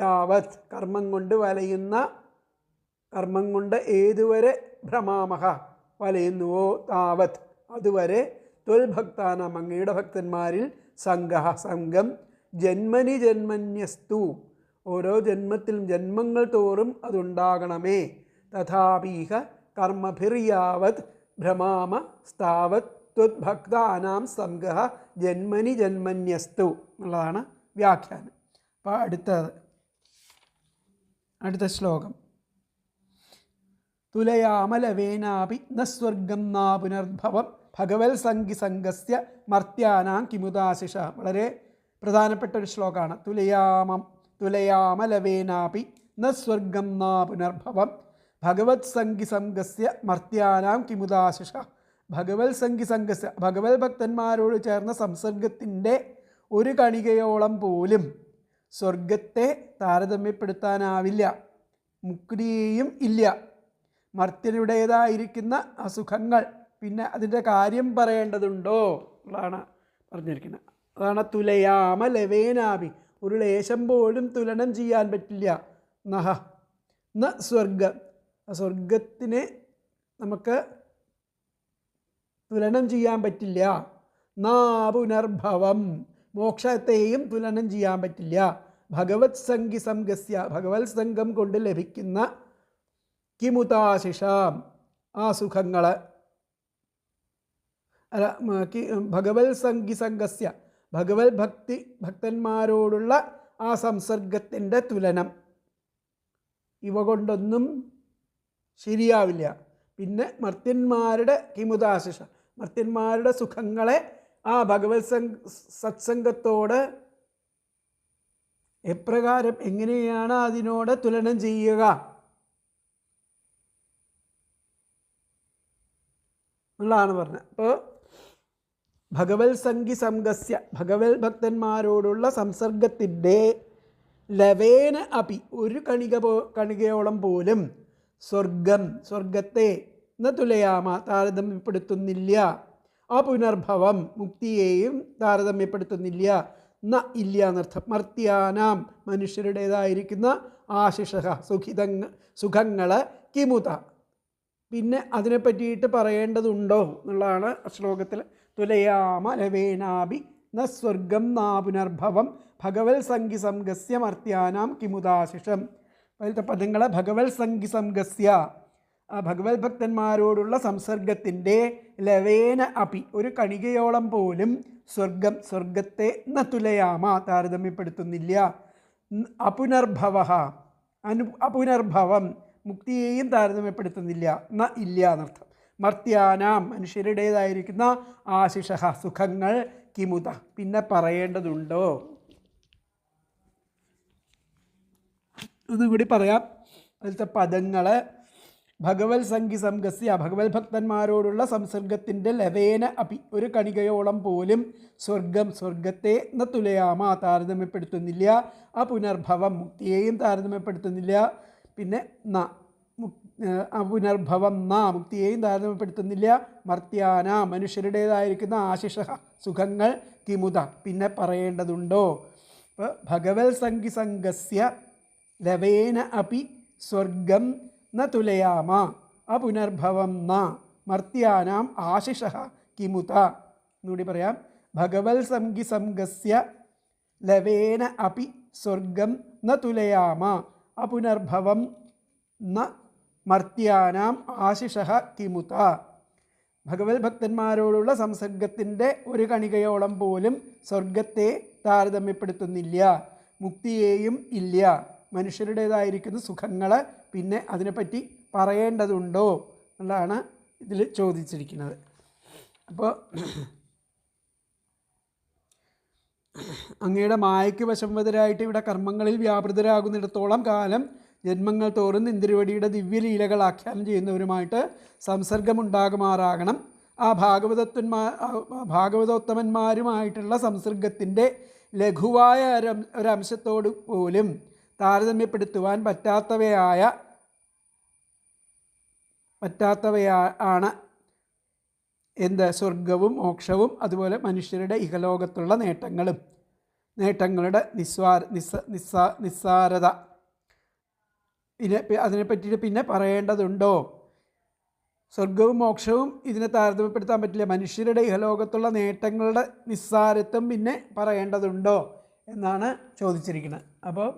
യാവത് കർമ്മം കൊണ്ട് ഏതുവരെ ഭ്രമാമഹ വലയുന്നുവോ താവത് അതുവരെ ത്വൽഭക്താനാം അങ്ങയുടെ ഭക്തന്മാരിൽ സംഘം ജന്മന്യസ്തു ഓരോ ജന്മങ്ങൾ തോറും അതുണ്ടാകണമേ. തഥാപീഹ കർമ്മഭിർയാവത് ഭ്രമാമ സ്ഥാവത് ത്വദ്ഭക്താനാം സംഘഃ ജന്മന്യസ്തു എന്നുള്ളതാണ് വ്യാഖ്യാനം. അപ്പോൾ അടുത്ത ശ്ലോകം. തുലയാമലവേനാപി ന സ്വർഗം നാ പുനർഭവം ഭഗവൽ സംഗസ്യ മർത്യാനാം കിമുദാശിഷ. വളരെ പ്രധാനപ്പെട്ട ഒരു ശ്ലോകമാണ്. തുലയാമലവേനാപി ന സ്വർഗം നാ പുനർഭവം ഭഗവത് സംഗസ്യ മർത്യാനാം കിമുദാശിഷ. ഭഗവത് ഭക്തന്മാരോട് ചേർന്ന സംസർഗത്തിൻ്റെ ഒരു കണികയോളം പോലും സ്വർഗത്തെ താരതമ്യപ്പെടുത്താനാവില്ല, മുക്തിയും ഇല്ല. മർത്യനുടേതായിരിക്കുന്ന അസുഖങ്ങൾ പിന്നെ അതിൻ്റെ കാര്യം പറയേണ്ടതുണ്ടോ എന്നാണ് പറഞ്ഞിരിക്കുന്നത്. അതാണ് തുലയാമലവേനാപി, ഒരു ലേശം പോലും തുലനം ചെയ്യാൻ പറ്റില്ല. ന സ്വർഗം, സ്വർഗത്തിനെ നമുക്ക് തുലനം ചെയ്യാൻ പറ്റില്ല. നാ പുനർഭവം, മോക്ഷത്തെയും തുലനം ചെയ്യാൻ പറ്റില്ല. ഭഗവത് സംഗസ്യ ഭഗവത് സംഘം കൊണ്ട് ലഭിക്കുന്ന കിമുതാശിഷാം ആ സുഖങ്ങൾ, ഭഗവത് സംഗസ്യ ഭഗവത് ഭക്തന്മാരോടുള്ള ആ സംസർഗത്തിൻ്റെ തുലനം ഇവ കൊണ്ടൊന്നും ശരിയാവില്ല. പിന്നെ മർത്യന്മാരുടെ കിമുദാശിഷ, മർത്യന്മാരുടെ സുഖങ്ങളെ ആ ഭഗവത് സത്സംഗത്തോട് എപ്രകാരം എങ്ങനെയാണ് അതിനോട് തുലനം ചെയ്യുക എന്നുള്ളതാണ് പറഞ്ഞത്. അപ്പോൾ ഭഗവത് സംഗി സംഗസ്യ, ഭഗവത് ഭക്തന്മാരോടുള്ള സംസർഗത്തിൻ്റെ ലവേന അപി, ഒരു കണികയോളം പോലും സ്വർഗത്തെ ന തുലയാമ, താരതമ്യപ്പെടുത്തുന്നില്ല. അപുനർഭവം, മുക്തിയെയും താരതമ്യപ്പെടുത്തുന്നില്ല. ന ഇല്ല എന്നർത്ഥം. മർത്യാനാം, മനുഷ്യരുടേതായിരിക്കുന്ന ആശിഷ സുഖങ്ങൾ കിമുത, പിന്നെ അതിനെ പറ്റിയിട്ട് പറയേണ്ടതുണ്ടോ എന്നുള്ളതാണ് ശ്ലോകത്തിൽ. തുലയാമ ലവേനാഭി ന സ്വർഗം നാ പുനർഭവം ഭഗവത് സംഗി സംഗസ്യ മർത്യാനാം കിമുദാശിഷം. അതിലത്തെ പദങ്ങൾ ഭഗവത് സംഗി സംഗസ്യ, ആ ഭഗവത് ഭക്തന്മാരോടുള്ള സംസർഗത്തിൻ്റെ ലവേന അപി, ഒരു കണികയോളം പോലും സ്വർഗത്തെ ന തുലയാമ, താരതമ്യപ്പെടുത്തുന്നില്ല. അപുനർഭവ, അപുനർഭവം, മുക്തിയെയും താരതമ്യപ്പെടുത്തുന്നില്ല. ന ഇല്ല എന്നർത്ഥം. മർത്യാനാം, മനുഷ്യരുടേതായിരിക്കുന്ന ആശിഷ സുഖങ്ങൾ കിമുത, പിന്നെ പറയേണ്ടതുണ്ടോ? ഒന്നുകൂടി പറയാം. അതിലത്തെ പദങ്ങൾ ഭഗവത് സംഗി സംഗസ്യ, ഭഗവത് ഭക്തന്മാരോടുള്ള സംസർഗത്തിൻ്റെ ലവേന അപി, ഒരു കണികയോളം പോലും സ്വർഗത്തെ ന തുലയാമ, താരതമ്യപ്പെടുത്തുന്നില്ല. അപുനർഭവം, മുക്തിയെയും താരതമ്യപ്പെടുത്തുന്നില്ല. പിന്നെ പുനർഭവം ന, മുക്തിയെയും താരതമ്യപ്പെടുത്തുന്നില്ല. മർത്യാന, മനുഷ്യരുടേതായിരിക്കുന്ന ആശിഷ സുഖങ്ങൾ കിമുത, പിന്നെ പറയേണ്ടതുണ്ടോ? അപ്പോൾ ഭഗവത് സംഗി സംഗസ്യ ലവേന അപി സ്വർഗം ന തുലയാമ അപുനർഭവം ന മർത്യാനാം ആശിഷ കിമുത. എന്നുകൂടി പറയാം. ഭഗവത് സംഗി സംഗസ്യ ലവേന അപി സ്വർഗം ന തുലയാമ അപുനർഭവം ന മർത്യാനാം ആശിഷ കിമുത. ഭഗവത് ഭക്തന്മാരോടുള്ള സംസർഗത്തിൻ്റെ ഒരു കണികയോളം പോലും സ്വർഗത്തെ താരതമ്യപ്പെടുത്തുന്നില്ല, മുക്തിയെയും ഇല്ല. മനുഷ്യരുടേതായിരിക്കുന്ന സുഖങ്ങൾ പിന്നെ അതിനെപ്പറ്റി പറയേണ്ടതുണ്ടോ എന്നുള്ളതാണ് ഇതിൽ ചോദിച്ചിരിക്കുന്നത്. അപ്പോൾ അങ്ങയുടെ മായയ്ക്ക് വശംവതരായിട്ട് ഇവിടെ കർമ്മങ്ങളിൽ വ്യാപൃതരാകുന്നിടത്തോളം കാലം ജന്മങ്ങൾ തോറും ഇന്ദ്രവടിയുടെ ദിവ്യലീലകൾ ആഖ്യാനം ചെയ്യുന്നവരുമായിട്ട് സംസർഗമുണ്ടാകുമാറാകണം. ആ ഭാഗവതോത്തമന്മാരുമായിട്ടുള്ള സംസർഗത്തിൻ്റെ ലഘുവായ ഒരംശത്തോട് പോലും താരതമ്യപ്പെടുത്തുവാൻ പറ്റാത്തവയാണ് എന്ത്? സ്വർഗവും മോക്ഷവും അതുപോലെ മനുഷ്യരുടെ ഇഹലോകത്തുള്ള നേട്ടങ്ങളുടെ നിസ്സാരത. അതിനെപ്പറ്റിയിട്ട് പിന്നെ പറയേണ്ടതുണ്ടോ? സ്വർഗവും മോക്ഷവും ഇതിനെ താരതമ്യപ്പെടുത്താൻ പറ്റില്ല. മനുഷ്യരുടെ ഇഹലോകത്തുള്ള നേട്ടങ്ങളുടെ നിസ്സാരത്വം പിന്നെ പറയേണ്ടതുണ്ടോ എന്നാണ് ചോദിച്ചിരിക്കുന്നത്. അപ്പോൾ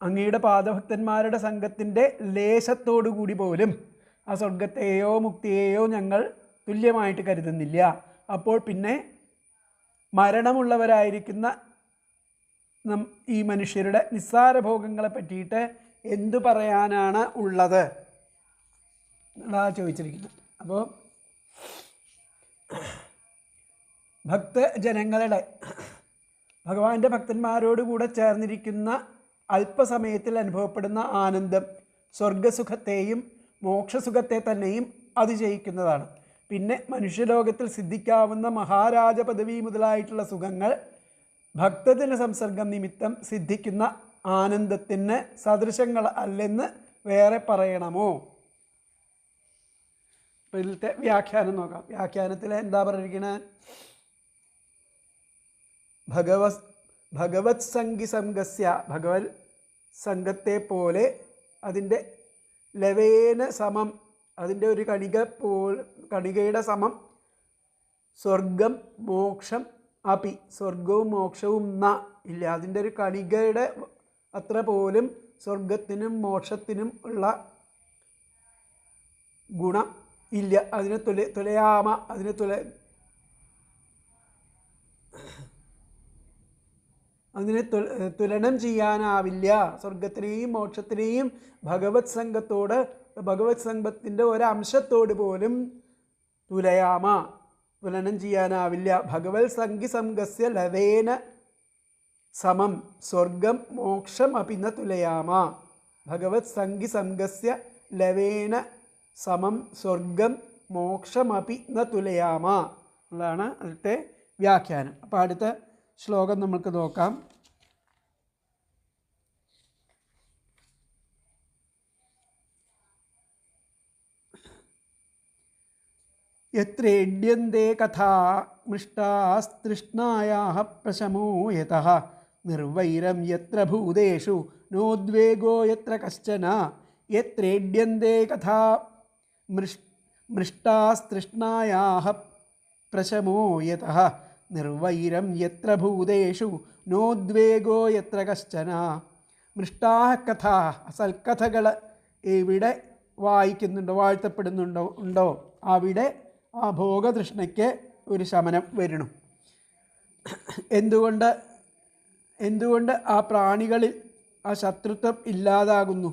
അങ്ങയുടെ പാദഭക്തന്മാരുടെ സംഘത്തിൻ്റെ ലേശത്തോടു കൂടി പോലും ആ സ്വർഗത്തെയോ മുക്തിയെയോ ഞങ്ങൾ തുല്യമായിട്ട് കരുതുന്നില്ല. അപ്പോൾ പിന്നെ മരണമുള്ളവരായിരിക്കുന്ന ഈ മനുഷ്യരുടെ നിസ്സാരഭോഗങ്ങളെ പറ്റിയിട്ട് എന്തു പറയാനാണ് ഉള്ളത് എന്നാണ് ചോദിച്ചിരിക്കുന്നത്. അപ്പോൾ ഭക്തജനങ്ങളുടെ, ഭഗവാന്റെ ഭക്തന്മാരോടുകൂടെ ചേർന്നിരിക്കുന്ന അല്പസമയത്തിൽ അനുഭവപ്പെടുന്ന ആനന്ദം സ്വർഗസുഖത്തെയും മോക്ഷസുഖത്തെ തന്നെയും അതിജയിക്കുന്നതാണ്. പിന്നെ മനുഷ്യലോകത്തിൽ സിദ്ധിക്കാവുന്ന മഹാരാജ പദവി മുതലായിട്ടുള്ള സുഖങ്ങൾ ഭക്തജന സംസർഗം നിമിത്തം സിദ്ധിക്കുന്ന ആനന്ദത്തിന് സദൃശങ്ങൾ അല്ലെന്ന് വേറെ പറയണമോ? ഇതിലത്തെ വ്യാഖ്യാനം നോക്കാം. വ്യാഖ്യാനത്തിൽ എന്താ പറഞ്ഞിരിക്കുന്നത്? ഭഗവത് സംഗി സംഗസ്യ, ഭഗവത് സംഘത്തെ പോലെ അതിൻ്റെ ലവേന സമം, അതിൻ്റെ ഒരു കണികയുടെ സമം സ്വർഗം മോക്ഷം അപി, സ്വർഗവും മോക്ഷവും ന ഇല്ല. അതിൻ്റെ ഒരു കണികയുടെ അത്ര പോലും സ്വർഗത്തിനും മോക്ഷത്തിനും ഉള്ള ഗുണം ഇല്ല. അതിനെ തുലയാമ, അതിനെ തുലനം ചെയ്യാനാവില്ല. സ്വർഗത്തിനെയും മോക്ഷത്തിനെയും ഭഗവത് സംഘത്തിൻ്റെ ഒരംശത്തോട് പോലും തുലനം ചെയ്യാനാവില്ല. ഭഗവത് സംഗി സംഘസ്യ ലവേന സമം സ്വർഗം മോക്ഷമപി ന തുലയാമ. ഭഗവത് സംഗി സംഗസ്യ ലവേന സമം സ്വർഗം മോക്ഷമപി ന തുലയാമ എന്നതാണ് അതിൻ്റെ വ്യാഖ്യാനം. അപ്പോൾ അടുത്ത ശ്ലോകം നമുക്ക് നോക്കാം. യത്രേഡ്യന്തേ കഥാ മൃഷ്ടാസ്തൃഷ്ണായാഃ പ്രശമോ യതഃ നിർവൈരം യത്ര ഭൂതേഷു നോദ്വേഗോ യത്ര കശ്ചന. യത്രേഡ്യന്തേ കഥാ മൃഷ്ടാസ്തൃഷ്ണായാഃ പ്രശമോ യതഃ നിർവൈരം യത്ര ഭൂതേഷു നോദ്വേഗോ യത്ര കശ്ചന. മൃഷ്ടാഃ കഥാ സൽക്കഥകൾ ഇവിടെ വായിക്കുന്നുണ്ടോ, വാഴ്ത്തപ്പെടുന്നുണ്ടോ അവിടെ ആ ഭോഗതൃഷ്ണയ്ക്ക് ഒരു ശമനം വരണം. എന്തുകൊണ്ട് ആ പ്രാണികളിൽ ആ ശത്രുത്വം ഇല്ലാതാകുന്നു?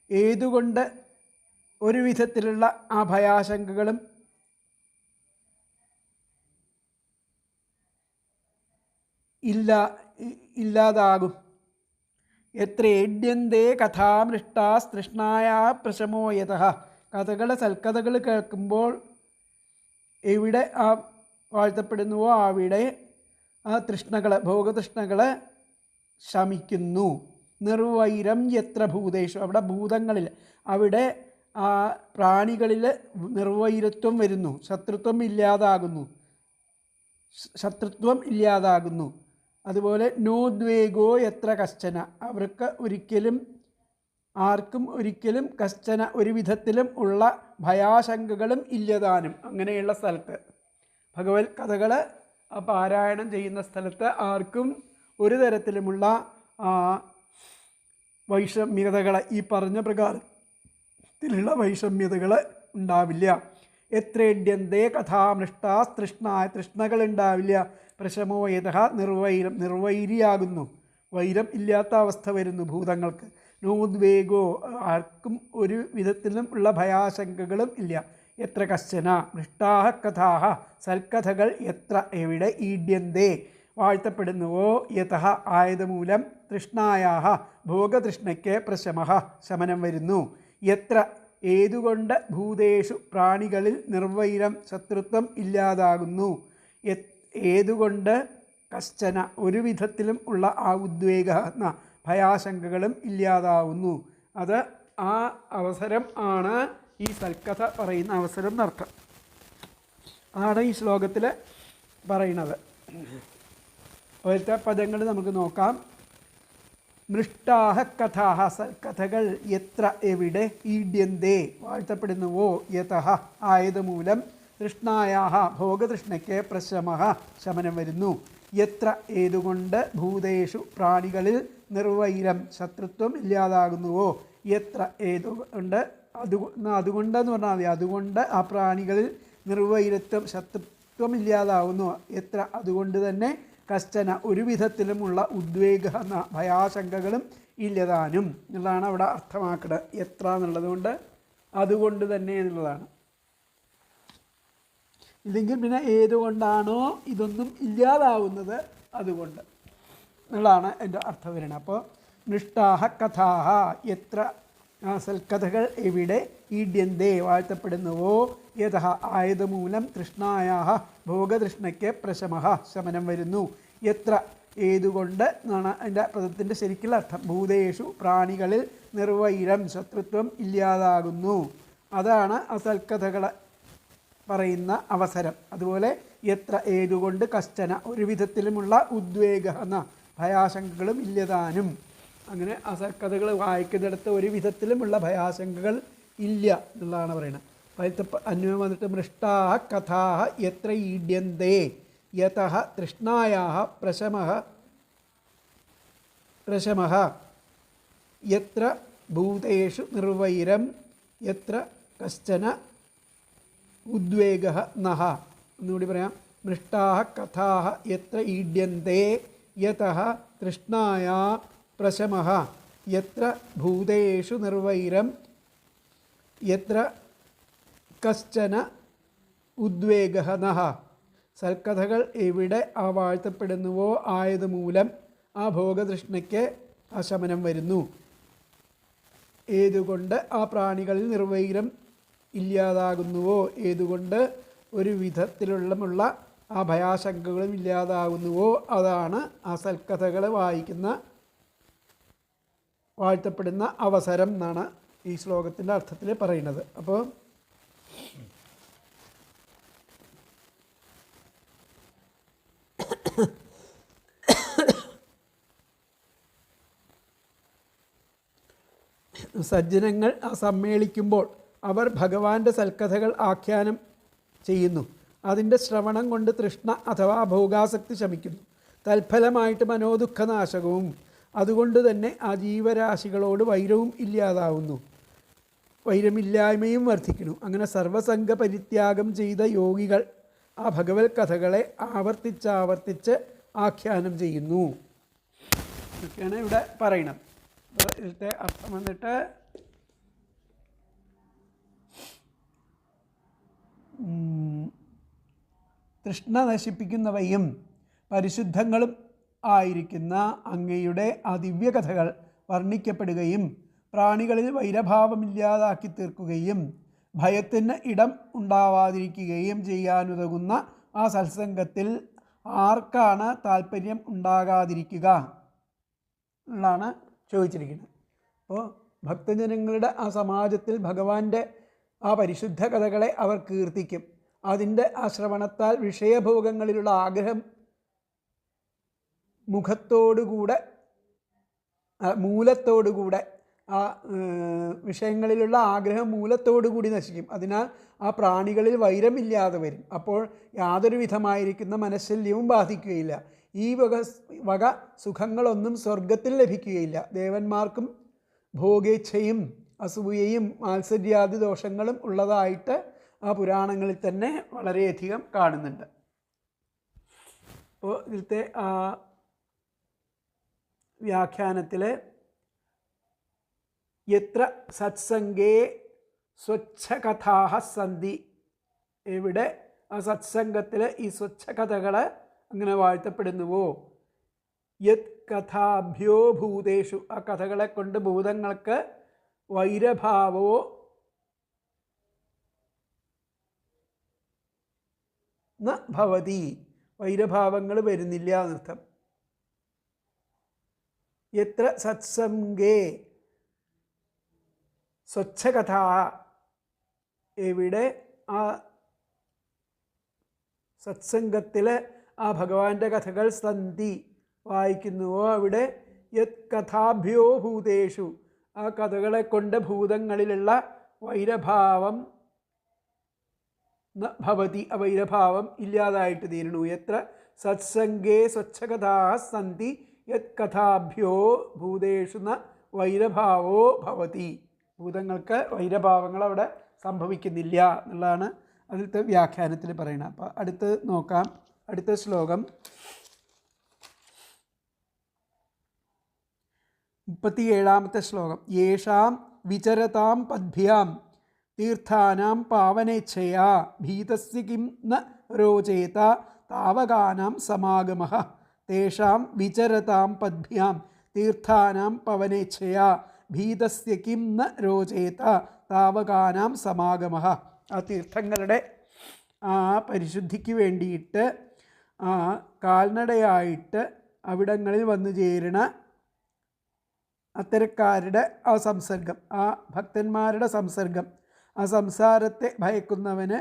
ഏതുകൊണ്ട് ഒരു വിധത്തിലുള്ള ആ ഭയാശങ്കകളും ഇല്ലാതാകും? എത്ര ഏഡ്യന്തേ കഥാമൃഷ്ടാസ്തൃഷ്ണായ പ്രശമോ യതഃ. കഥകൾ സൽക്കഥകൾ കേൾക്കുമ്പോൾ എവിടെ ആ വാഴ്ത്തപ്പെടുന്നുവോ അവിടെ ആ തൃഷ്ണകൾ ഭോഗതൃഷ്ണകൾ ശമിക്കുന്നു. നിർവൈരം യത്ര ഭൂതേഷു, അവിടെ ഭൂതങ്ങളിൽ അവിടെ ആ പ്രാണികളിൽ നിർവൈരത്വം വരുന്നു, ശത്രുത്വം ഇല്ലാതാകുന്നു. അതുപോലെ നോദ്വേഗോ യത്ര കശ്ചന, അവർക്ക് ആർക്കും ഒരിക്കലും കശ്ചന ഒരു വിധത്തിലും ഉള്ള ഭയാശങ്കകളും ഇല്ലതാനും. അങ്ങനെയുള്ള സ്ഥലത്ത് ഭഗവത് കഥകൾ പാരായണം ചെയ്യുന്ന സ്ഥലത്ത് ആർക്കും ഒരു തരത്തിലുമുള്ള വൈഷമ്യതകൾ, ഈ പറഞ്ഞ പ്രകാരത്തിലുള്ള വൈഷമ്യതകൾ ഉണ്ടാവില്ല. എത്രേഡ്യന്തേ കഥാമൃഷ്ടാസ്തൃഷ്ണായ, തൃഷ്ണകൾ ഉണ്ടാവില്ല. പ്രശമോ യതഃ നിർവൈരം, നിർവൈരിയാകുന്നു, വൈരം ഇല്ലാത്ത അവസ്ഥ വരുന്നു ഭൂതങ്ങൾക്ക്. നോദ്വേഗോ, ആർക്കും ഒരു വിധത്തിലും ഉള്ള ഭയാശങ്കകളും ഇല്ല. എത്ര കശ്ചന മൃഷ്ടാഃ കഥാഃ, സൽക്കഥകൾ എത്ര എവിടെ, ഈഡ്യന്തേ വാഴ്ത്തപ്പെടുന്നുവോ, യതഃ ആയതുമൂലം, തൃഷ്ണായാഃ ഭോഗതൃഷ്ണയ്ക്ക് പ്രശമഃ ശമനം വരുന്നു. എത്ര ഏതുകൊണ്ട്, ഭൂതേഷു പ്രാണികളിൽ, നിർവൈരം ശത്രുത്വം ഇല്ലാതാകുന്നു. ഏതുകൊണ്ട്, കശ്ചന ഒരു വിധത്തിലും ഉള്ള ആ ഉദ്വേഗ ഭയാശങ്കകളും ഇല്ലാതാവുന്നു. അത് ആ അവസരം ആണ് ഈ സൽക്കഥ പറയുന്ന അവസരം എന്നർത്ഥം. അതാണ് ഈ ശ്ലോകത്തിൽ പറയുന്നത്. ഓരോ പദങ്ങൾ നമുക്ക് നോക്കാം. മൃഷ്ടാഃ കഥാഃ, സൽക്കഥകൾ എത്ര എവിടെ, ഈഡ്യന്തേ വാഴ്ത്തപ്പെടുന്നുവോ, യതഃ ആയതുമൂലം, തൃഷ്ണായാഃ ഭോഗതൃഷ്ണയ്ക്ക് പ്രശമഃ ശമനം വരുന്നു. എത്ര ഏതുകൊണ്ട്, ഭൂതേഷു പ്രാണികളിൽ, നിർവൈരം ശത്രുത്വം ഇല്ലാതാകുന്നുവോ, എത്ര ഏതുകൊണ്ട്, അതുകൊണ്ടെന്ന് പറഞ്ഞാൽ മതി, അതുകൊണ്ട് ആ പ്രാണികളിൽ നിർവൈരത്വം ശത്രുത്വം ഇല്ലാതാവുന്നു. എത്ര അതുകൊണ്ട് തന്നെ, കശ്ചന ഒരു വിധത്തിലുമുള്ള ഉദ്വേഗ ഭയാശങ്കകളും ഇല്ലതാനും എന്നുള്ളതാണ് അവിടെ അർത്ഥമാക്കുന്നത്. എത്ര എന്നുള്ളതുകൊണ്ട് അതുകൊണ്ട് തന്നെ എന്നുള്ളതാണ്. ഇല്ലെങ്കിൽ പിന്നെ ഏതുകൊണ്ടാണോ ഇതൊന്നും ഇല്ലാതാവുന്നത് അതുകൊണ്ട് എന്നുള്ളതാണ് എൻ്റെ അർത്ഥം വരുന്നത്. അപ്പോൾ മൃഷ്ടാഃ കഥാഃ എത്ര സൽക്കഥകൾ എവിടെ, ഈഡ്യന്തേ വാഴ്ത്തപ്പെടുന്നുവോ, യതഃ ആയതുമൂലം, തൃഷ്ണായാഃ ഭോഗതൃഷ്ണയ്ക്ക് പ്രശമഃ ശമനം വരുന്നു. എത്ര ഏതുകൊണ്ട് എന്നാണ് അതിൻ്റെ പദത്തിൻ്റെ ശരിക്കുള്ള അർത്ഥം. ഭൂതേഷു പ്രാണികളിൽ, നിർവൈരം ശത്രുത്വം ഇല്ലാതാകുന്നു. അതാണ് അസൽക്കഥകൾ പറയുന്ന അവസരം. അതുപോലെ എത്ര ഏതുകൊണ്ട്, കശ്ചന ഒരു വിധത്തിലുമുള്ള ഉദ്വേഗ എന്ന ഭയാശങ്കകളും ഇല്ലതാനും. അങ്ങനെ അസൽക്കഥകൾ വായിക്കുന്നിടത്ത് ഒരു വിധത്തിലുമുള്ള ഭയാശങ്കകൾ ഇല്ല എന്നുള്ളതാണ് പറയുന്നത്. അപ്പോൾ അന്വയം വന്നിട്ട് മൃഷ്ടാഃ കഥാഃ എത്ര ഈഡ്യന്തേ യതഃ തൃഷ്ണായാഃ പ്രശമഃ യത്ര ഭൂതേഷു നിർവൈരം യത്ര കശ്ചന ഉദ്വേഗഃ നഃ. ഒന്നുകൂടി പറയാം. മൃഷ്ടാഃ കഥാഃ എത്ര ഈഡ്യന്തേ യതഃ തൃഷ്ണായാ പ്രശമഃ യത്ര ഭൂതേഷു നിർവൈരം യത്ര കശ്ചന ഉദ്വേഗഃ നഃ. സൽക്കഥകൾ എവിടെ വാഴ്ത്തപ്പെടുന്നുവോ ആയതുമൂലം, ആ ഭോഗതൃഷ്ണയ്ക്ക് ആ ശമനം വരുന്നു. ഏതുകൊണ്ട് ആ പ്രാണികളിൽ നിർവൈരം ഇല്ലാതാകുന്നുവോ, ഏതുകൊണ്ട് ഒരു വിധത്തിലുള്ള ആ ഭയാശങ്കകളും ഇല്ലാതാകുന്നുവോ, അതാണ് ആ സൽക്കഥകൾ വാഴ്ത്തപ്പെടുന്ന അവസരം എന്നാണ് ഈ ശ്ലോകത്തിൻ്റെ അർത്ഥത്തിൽ പറയുന്നത്. അപ്പോൾ സജ്ജനങ്ങൾ സമ്മേളിക്കുമ്പോൾ അവർ ഭഗവാന്റെ സൽക്കഥകൾ ആഖ്യാനം ചെയ്യുന്നു. അതിൻ്റെ ശ്രവണം കൊണ്ട് തൃഷ്ണ അഥവാ ഭോഗാസക്തി ശമിക്കുന്നു. തൽഫലമായിട്ട് മനോദുഃഖനാശകവും അതുകൊണ്ട് തന്നെ ആ ജീവരാശികളോട് വൈരവും ഇല്ലാതാവുന്നു, വൈരമില്ലായ്മയും വർദ്ധിക്കുന്നു. അങ്ങനെ സർവസംഘ പരിത്യാഗം ചെയ്ത യോഗികൾ ആ ഭഗവത് കഥകളെ ആവർത്തിച്ചാവർത്തിച്ച് ആഖ്യാനം ചെയ്യുന്നു എന്നൊക്കെയാണ് ഇവിടെ പറയണത്. ഇതിലത്തെ അർത്ഥം വന്നിട്ട് തൃഷ്ണ നശിപ്പിക്കുന്നവയും പരിശുദ്ധങ്ങളും ആയിരിക്കുന്ന അങ്ങയുടെ ആ ദിവ്യകഥകൾ വർണ്ണിക്കപ്പെടുകയും പ്രാണികളിൽ വൈരഭാവമില്ലാതാക്കി തീർക്കുകയും ഭയത്തിന് ഇടം ഉണ്ടാവാതിരിക്കുകയും ചെയ്യാനുതകുന്ന ആ സത്സംഗത്തിൽ ആർക്കാണ് താല്പര്യം ഉണ്ടാകാതിരിക്കുക എന്നാണ് ചോദിച്ചിരിക്കുന്നത്. അപ്പോൾ ഭക്തജനങ്ങളുടെ ആ സമാജത്തിൽ ഭഗവാന്റെ ആ പരിശുദ്ധ കഥകളെ അവർ കീർത്തിക്കും. അതിൻ്റെ ആ ശ്രവണത്താൽ വിഷയഭോഗങ്ങളിലുള്ള ആഗ്രഹം മൂലത്തോടുകൂടെ ആ വിഷയങ്ങളിലുള്ള ആഗ്രഹം മൂലത്തോടുകൂടി നശിക്കും. അതിനാൽ ആ പ്രാണികളിൽ വൈരമില്ലാതെ വരും. അപ്പോൾ യാതൊരു വിധമായിരിക്കുന്ന മനഃശല്യവും ബാധിക്കുകയില്ല. ഈ വക സുഖങ്ങളൊന്നും സ്വർഗത്തിൽ ലഭിക്കുകയില്ല. ദേവന്മാർക്കും ഭോഗേച്ഛയും അസൂയയും മാത്സര്യാദി ദോഷങ്ങളും ഉള്ളതായിട്ട് ആ പുരാണങ്ങളിൽ തന്നെ വളരെയധികം കാണുന്നുണ്ട്. അപ്പോൾ ഇതിലത്തെ ആ വ്യാഖ്യാനത്തിൽ യത്ര സത്സംഗേ സ്വച്ഛകഥാഹ സന്ധി, എവിടെ ആ സത്സംഗത്തിൽ ഈ സ്വച്ഛകഥകൾ അങ്ങനെ വാഴ്ത്തപ്പെടുന്നുവോ, യത് കഥാഭ്യോ ഭൂതേഷു, ആ കഥകളെ കൊണ്ട് ഭൂതങ്ങൾക്ക് വൈരഭാവോ ന ഭവതി, വൈരഭാവങ്ങൾ വരുന്നില്ല എന്നർത്ഥം. യത്ര സത്സംഗേ സ്വച്ഛകഥ, എവിടെ ആ സത്സംഗത്തിൽ ആ ഭഗവാന്റെ കഥകൾ സന്ധി വായിക്കുന്നുവോ അവിടെ യത് കഥാഭ്യോ ഭൂതേഷു, ആ കഥകളെ കൊണ്ട് ഭൂതങ്ങളിലുള്ള വൈരഭാവം ന ഭവതി, ആ വൈരഭാവം ഇല്ലാതായിട്ട് തീരണു. എത്ര സത്സംഗേ സ്വച്ഛകഥാ സന്ധി യത് കഥാഭ്യോ ഭൂതേഷു ന വൈരഭാവോ ഭവതി, ഭൂതങ്ങൾക്ക് വൈരഭാവങ്ങൾ അവിടെ സംഭവിക്കുന്നില്ല എന്നുള്ളതാണ് അതിലത്തെ വ്യാഖ്യാനത്തിൽ പറയുന്നത്. അപ്പോൾ അടുത്ത് നോക്കാം. അടുത്ത ശ്ലോകം 37ാമത്തെ ശ്ലോകം. യേഷാം വിചരതാം പദ്ഭ്യാം തീർത്ഥാനാം പാവനേച്ഛയാ ഭീതസ്യ കിം ന രോചേത താവകാനാം സമാഗമഃ. തേഷാം വിചരതാം പദ്ഭ്യാം തീർത്ഥാനാം പവനേച്ഛയാ ഭീതസ്യ കിം ന രോചേത താവകാനാം സമാഗമഃ. ആ തീർത്ഥങ്ങളുടെ ആ പരിശുദ്ധിക്ക് വേണ്ടിയിട്ട് ആ കാൽനടയായിട്ട് അവിടങ്ങളിൽ വന്നു ചേരണ അത്തരക്കാരുടെ ആ സംസർഗം, ആ ഭക്തന്മാരുടെ സംസർഗം, ആ സംസാരത്തെ ഭയക്കുന്നവന്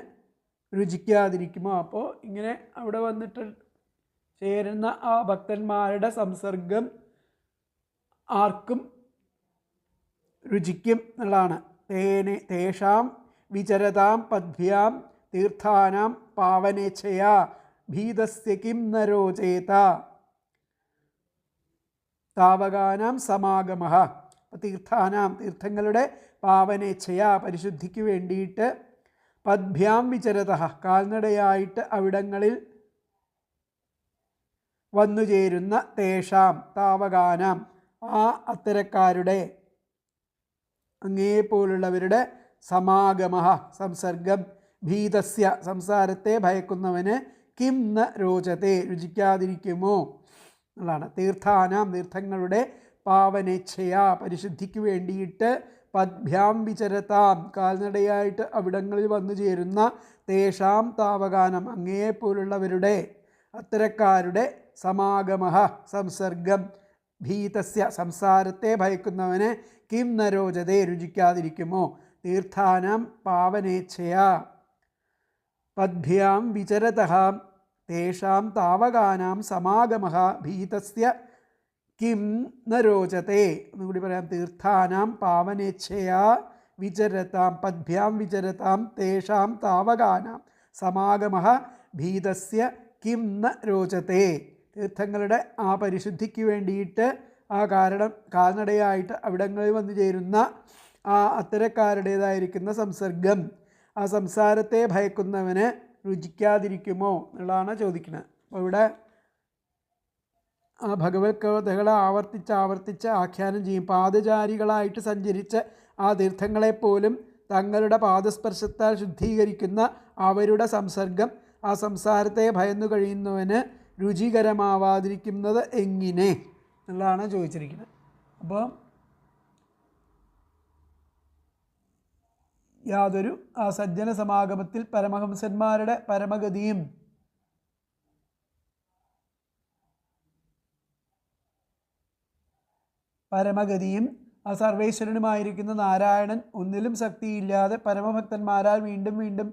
രുചിക്കാതിരിക്കുമോ? അപ്പോൾ ഇങ്ങനെ അവിടെ വന്നിട്ട് ചേരുന്ന ആ ഭക്തന്മാരുടെ സംസർഗം ആർക്കും രുചിക്കും എന്നുള്ളതാണ്. തേഷാം വിചരതാം പദ്ഭ്യാം തീർത്ഥാനാം പാവനേച്ഛയാ ഭീതസ്യ കിം ന രോചേത താവകാനാം സമാഗമഃ. തീർത്ഥാനാം, തീർത്ഥങ്ങളുടെ പാവനേച്ഛയാ, പരിശുദ്ധിക്ക് വേണ്ടിയിട്ട് പദ്ഭ്യാം വിചരതഃ, കാൽനടയായിട്ട് അവിടങ്ങളിൽ വന്നു ചേരുന്ന തേഷാം, താവകാനാം, ആ അത്തരക്കാരുടെ, അങ്ങേപ്പോലുള്ളവരുടെ സമാഗമഃ, സംസർഗം, ഭീതസ്യ, സംസാരത്തെ ഭയക്കുന്നവന് കിം ന രോചത്തെ, രുചിക്കാതിരിക്കുമോ എന്നുള്ളതാണ്. തീർത്ഥാനാം തീർത്ഥങ്ങളുടെ പാവനേച്ഛയാ പരിശുദ്ധിക്ക് വേണ്ടിയിട്ട് പദ്ഭ്യാം വിചരതാം കാൽനടയായിട്ട് അവിടങ്ങളിൽ വന്നു ചേരുന്ന തേഷാം താവകാനം അങ്ങയെപ്പോലുള്ളവരുടെ അത്തരക്കാരുടെ സമാഗമഃ സംസർഗം ഭീതസ്യ സംസാരത്തെ ഭയക്കുന്നവന് കിം നരോചതേ രുചിക്കാതിരിക്കുമോ. തീർത്ഥാനാം പാവനേച്ഛയാ പദ്ഭ്യാം വിചരതഃ തേഷാം താവകാനാം സമാഗമഃ ഭീതസ്യ കിം ന രോചത്തെ. ഒന്നുകൂടി പറയാം. തീർത്ഥാനാം പാവനേച്ഛയാ വിചരതാം പദ്ഭ്യാം വിചരതാം തേഷാം താവകാനാം സമാഗമഃ ഭീതസ്യ കിം ന രോചത്തെ. തീർത്ഥങ്ങളുടെ ആ പരിശുദ്ധിക്ക് വേണ്ടിയിട്ട് ആ കാൽനടയായിട്ട് അവിടങ്ങളിൽ വന്നു ചേരുന്ന ആ അത്തരക്കാരുടേതായിരിക്കുന്ന സംസർഗം, ആ സംസാരത്തെ ഭയക്കുന്നവന് രുചിക്കാതിരിക്കുമോ എന്നുള്ളതാണ് ചോദിക്കുന്നത്. അപ്പോൾ ഇവിടെ ആ ഭഗവത് കഥകളെ ആവർത്തിച്ച് ആഖ്യാനം ചെയ്യും. പാദചാരികളായിട്ട് സഞ്ചരിച്ച് ആ തീർത്ഥങ്ങളെപ്പോലും തങ്ങളുടെ പാദസ്പർശത്താൽ ശുദ്ധീകരിക്കുന്ന അവരുടെ സംസർഗം, ആ സംസാരത്തെ ഭയന്നു കഴിയുന്നവന് രുചികരമാവാതിരിക്കുന്നത് എങ്ങനെ എന്നുള്ളതാണ് ചോദിച്ചിരിക്കുന്നത്. അപ്പോൾ യാതൊരു ആ സജ്ജന സമാഗമത്തിൽ പരമഹംസന്മാരുടെ പരമഗതിയും ആ സർവേശ്വരനുമായിരിക്കുന്ന നാരായണൻ ഒന്നിലും ശക്തിയില്ലാതെ പരമഭക്തന്മാരാൽ വീണ്ടും വീണ്ടും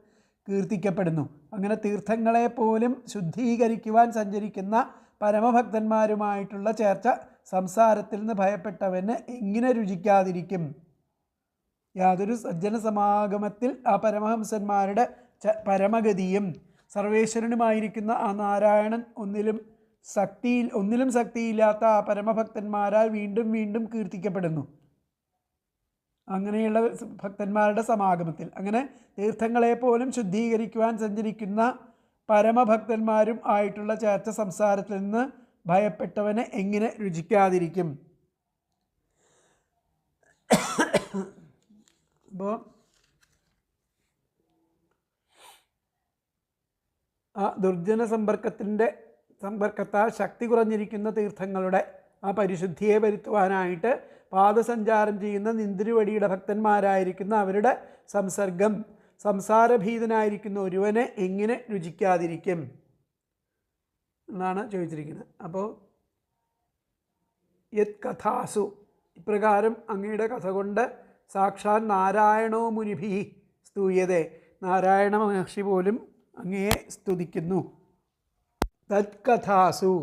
കീർത്തിക്കപ്പെടുന്നു. അങ്ങനെ തീർത്ഥങ്ങളെപ്പോലും ശുദ്ധീകരിക്കുവാൻ സഞ്ചരിക്കുന്ന പരമഭക്തന്മാരുമായിട്ടുള്ള ചേർച്ച സംസാരത്തിൽ നിന്ന് ഭയപ്പെട്ടവന് എങ്ങനെ രുചിക്കാതിരിക്കും. യാതൊരു സജ്ജന സമാഗമത്തിൽ ആ പരമഹംസന്മാരുടെ പരമഗതിയും സർവേശ്വരനുമായിരിക്കുന്ന ആ നാരായണൻ ഒന്നിലും ശക്തിയില്ലാത്ത ആ പരമഭക്തന്മാരാൽ വീണ്ടും വീണ്ടും കീർത്തിക്കപ്പെടുന്നു. അങ്ങനെയുള്ള ഭക്തന്മാരുടെ സമാഗമത്തിൽ അങ്ങനെ തീർത്ഥങ്ങളെപ്പോലും ശുദ്ധീകരിക്കുവാൻ സഞ്ചരിക്കുന്ന പരമഭക്തന്മാരും ആയിട്ടുള്ള ചേർച്ച സംസാരത്തിൽ നിന്ന് ഭയപ്പെട്ടവനെ എങ്ങനെ രുചിക്കാതിരിക്കും. അപ്പോൾ ആ ദുർജന സമ്പർക്കത്താൽ ശക്തി കുറഞ്ഞിരിക്കുന്ന തീർത്ഥങ്ങളുടെ ആ പരിശുദ്ധിയെ വരുത്തുവാനായിട്ട് പാദസഞ്ചാരം ചെയ്യുന്ന നിന്തിരുവടിയുടെ ഭക്തന്മാരായിരിക്കുന്ന അവരുടെ സംസർഗം സംസാരഭീതനായിരിക്കുന്ന ഒരുവനെ എങ്ങനെ രുചിക്കാതിരിക്കും എന്നാണ് ചോദിച്ചിരിക്കുന്നത്. അപ്പോൾ യത് കഥാസു ഇപ്രകാരം അങ്ങയുടെ കഥ കൊണ്ട് സാക്ഷാൽ നാരായണോ മുനിഭി സ്തൂയതേ നാരായണ മഹർഷി പോലും അങ്ങയെ സ്തുതിക്കുന്നു. തത്കഥാസു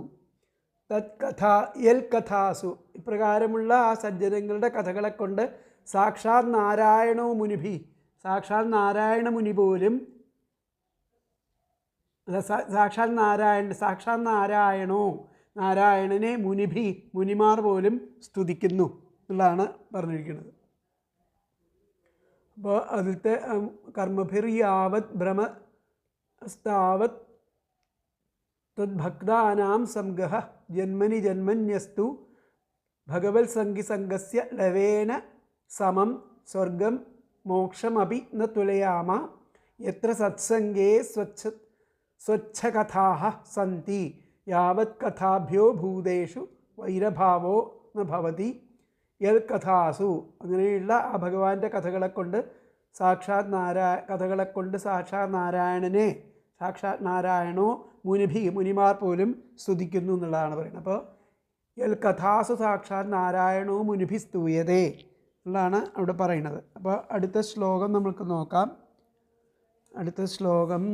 യൽകഥാസു ഇപ്രകാരമുള്ള ആ സജ്ജനങ്ങളുടെ കഥകളെ കൊണ്ട് സാക്ഷാൽ നാരായണോ മുനിഭി സാക്ഷാൽ നാരായണ മുനി പോലും സാക്ഷാൽ നാരായണനെ മുനിമാർ പോലും സ്തുതിക്കുന്നു എന്നുള്ളതാണ് പറഞ്ഞിരിക്കുന്നത്. അപ്പോൾ അതിലത്തെ കർമ്മഭിർയാവത് ഭ്രമസ്താവത് തദ്ഭക്താനാം സംഗഹ ജന്മനി ജന്മന്യസ്തു ഭഗവത് സംഗസ്യ ലവേന സമം സ്വർഗം മോക്ഷമപി ന തുലയാമ യത്ര സത്സംഗേ സ്വച്ഛകഥാഃ സന്തി യാവത് കഥാഭ്യോ ഭൂതേഷു വൈരഭാവോ ന ഭവതി യൽ കഥാസു. അങ്ങനെയുള്ള ആ ഭഗവാന്റെ കഥകളെ കൊണ്ട് സാക്ഷാത് നാരായണനെ സാക്ഷാത് നാരായണോ മുനിമാർ പോലും സ്തുതിക്കുന്നു എന്നുള്ളതാണ് പറയുന്നത്. അപ്പോൾ യൽ കഥാസു സാക്ഷാത് നാരായണോ മുനിഭി സ്തൂയതേ എന്നുള്ളതാണ് അവിടെ പറയുന്നത്. അപ്പോൾ അടുത്ത ശ്ലോകം നമുക്ക് നോക്കാം. അടുത്ത ശ്ലോകം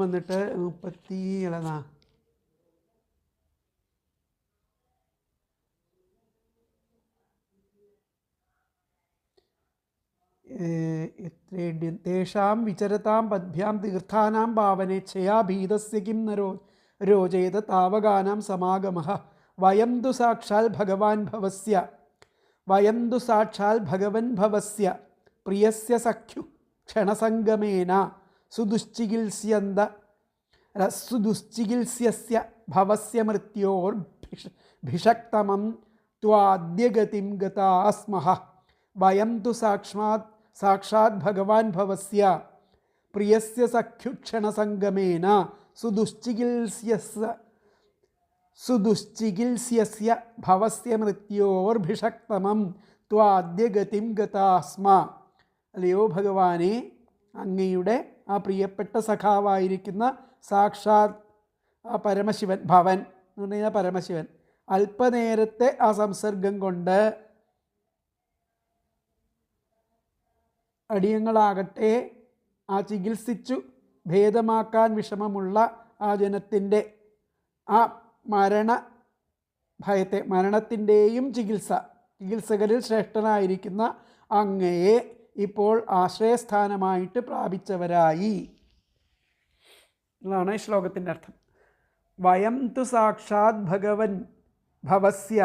വന്നിട്ട് 30 തേഷാം വിചരതാം പദ്ഭ്യാം തീർത്ഥാനാം ഭാവനേച്ഛയാ ഭീതസ്യ കിം നരോ രോചേത താവകാനാം സമാഗമഃ വയം തു സാക്ഷാൽ ഭഗവൻ ഭവസ്യ പ്രിയസ്യ സഖ്യു ക്ഷണസംഗമേന സുദുശ്ചികിത്സ്യസ്യ ഭവസ്യ മൃത്യോർഭിഷക്തമം ത്വാദ്യഗതിം ഗതാസ്മഃ വയം തു സാക്ഷാത് ഭഗവാൻ ഭവസ്യ പ്രിയസ്യ സഖ്യുക്ഷണസംഗമേന സുദുശ്ചികിത്സ്യസ്യ ഭവസ്യ മൃത്യോർഭിഷക്തമം ത്വാദ്യഗതിം ഗതാസ്മ. അല്ലയോ ഭഗവാനെ, അങ്ങയുടെ ആ പ്രിയപ്പെട്ട സഖാവായിരിക്കുന്ന സാക്ഷാത് ആ പരമശിവൻ, ഭവൻ എന്ന് പറഞ്ഞാൽ പരമശിവൻ, അല്പനേരത്തെ ആ സംസർഗം കൊണ്ട് അടിയങ്ങളാകട്ടെ ആ ചികിത്സിച്ചു ഭേദമാക്കാൻ വിഷമമുള്ള ആ ജനത്തിൻ്റെ ആ ഭയത്തെ, മരണത്തിൻ്റെയും ചികിത്സകരിൽ ശ്രേഷ്ഠനായിരിക്കുന്ന അങ്ങയെ ഇപ്പോൾ ആശ്രയസ്ഥാനമായിട്ട് പ്രാപിച്ചവരായി എന്നാണ് ഈ ശ്ലോകത്തിൻ്റെ അർത്ഥം. വയം തു സാക്ഷാത് ഭഗവൻ ഭവസ്യ,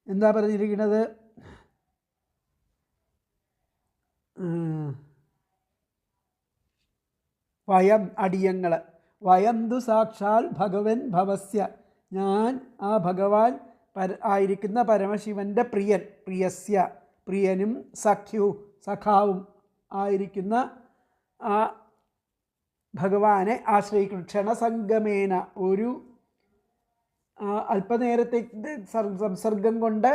എന്താ പറഞ്ഞിരിക്കുന്നത്? വയം അടിയങ്ങൾ, വയം തു സാക്ഷാൽ ഭഗവൻ ഭവസ്യ, ഞാൻ ആ ഭഗവാൻ ആയിരിക്കുന്ന പരമശിവൻ്റെ പ്രിയൻ, പ്രിയസ്യ പ്രിയനും സഖാവും ആയിരിക്കുന്ന ആ ഭഗവാനെ ആശ്രയിക്കുന്നു. ക്ഷണസംഗമേന, ഒരു അല്പനേരത്തെ സംസർഗം കൊണ്ട്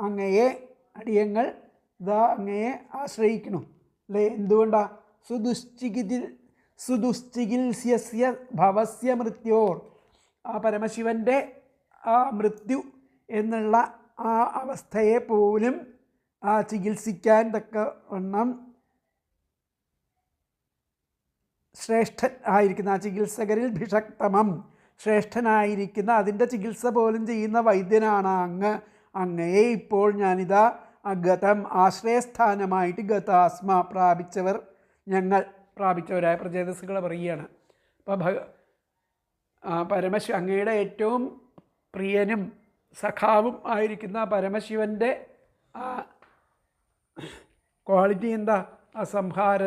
അങ്ങയെ അടിയങ്ങൾ അങ്ങയെ ആശ്രയിക്കുന്നു അല്ലേ? എന്തുകൊണ്ടാ? സുദുശ്ചികിത്സ്യസ്യ ഭവസ്യ മൃത്യോർ, ആ പരമശിവൻ്റെ ആ മൃത്യു എന്നുള്ള ആ അവസ്ഥയെ പോലും ആ ചികിത്സിക്കാൻ തക്കവണ്ണം ശ്രേഷ്ഠൻ ആയിരിക്കുന്ന, ആ ചികിത്സകരിൽ ഭിഷക്തമം, ശ്രേഷ്ഠനായിരിക്കുന്ന, അതിൻ്റെ ചികിത്സ പോലും ചെയ്യുന്ന വൈദ്യനാണ് അങ്ങ്. അങ്ങയെ ഇപ്പോൾ ഞാനിതാ ഗതം ആശ്രയസ്ഥാനമായിട്ട് ഗതാസ്മ ഞങ്ങൾ പ്രാപിച്ചവരായ പ്രചേതസ്സുകളെ പറയുകയാണ്. അപ്പോൾ അങ്ങയുടെ ഏറ്റവും പ്രിയനും സഖാവും ആയിരിക്കുന്ന പരമശിവൻ്റെ ആ ക്വാളിറ്റി എന്താ? അസംഹാര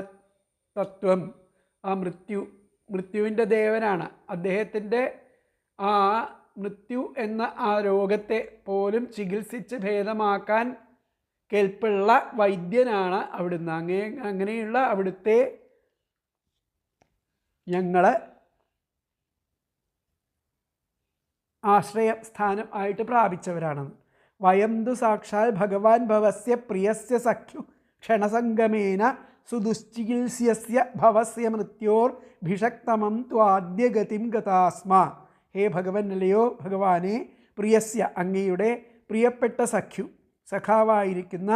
തത്വം, ആ മൃത്യുവിൻ്റെ ദേവനാണ്. അദ്ദേഹത്തിൻ്റെ ആ മൃത്യു എന്ന ആ രോഗത്തെ പോലും ചികിത്സിച്ച് ഭേദമാക്കാൻ കെൽപ്പുള്ള വൈദ്യനാണ് അവിടുന്ന്. അങ്ങനെയുള്ള അവിടുത്തെ ഞങ്ങൾ ആശ്രയസ്ഥാനം ആയിട്ട് പ്രാപിച്ചവരാണെന്ന്. വയം തു സാക്ഷാൽ ഭഗവാൻ ഭവസ്യ പ്രിയസ്യ സഖ്യു ക്ഷണസംഗമേന സുദുശ്ചികിത്സ്യസ്യ ഭവസ്യ മൃത്യോർ ഭിഷക്തമം ത്വാദ്യഗതിം ഗതാസ്മ. ഹേ ഭഗവൻ, അല്ലയോ ഭഗവാനെ, പ്രിയസ്യ അങ്ങയുടെ പ്രിയപ്പെട്ട സഖാവായിരിക്കുന്ന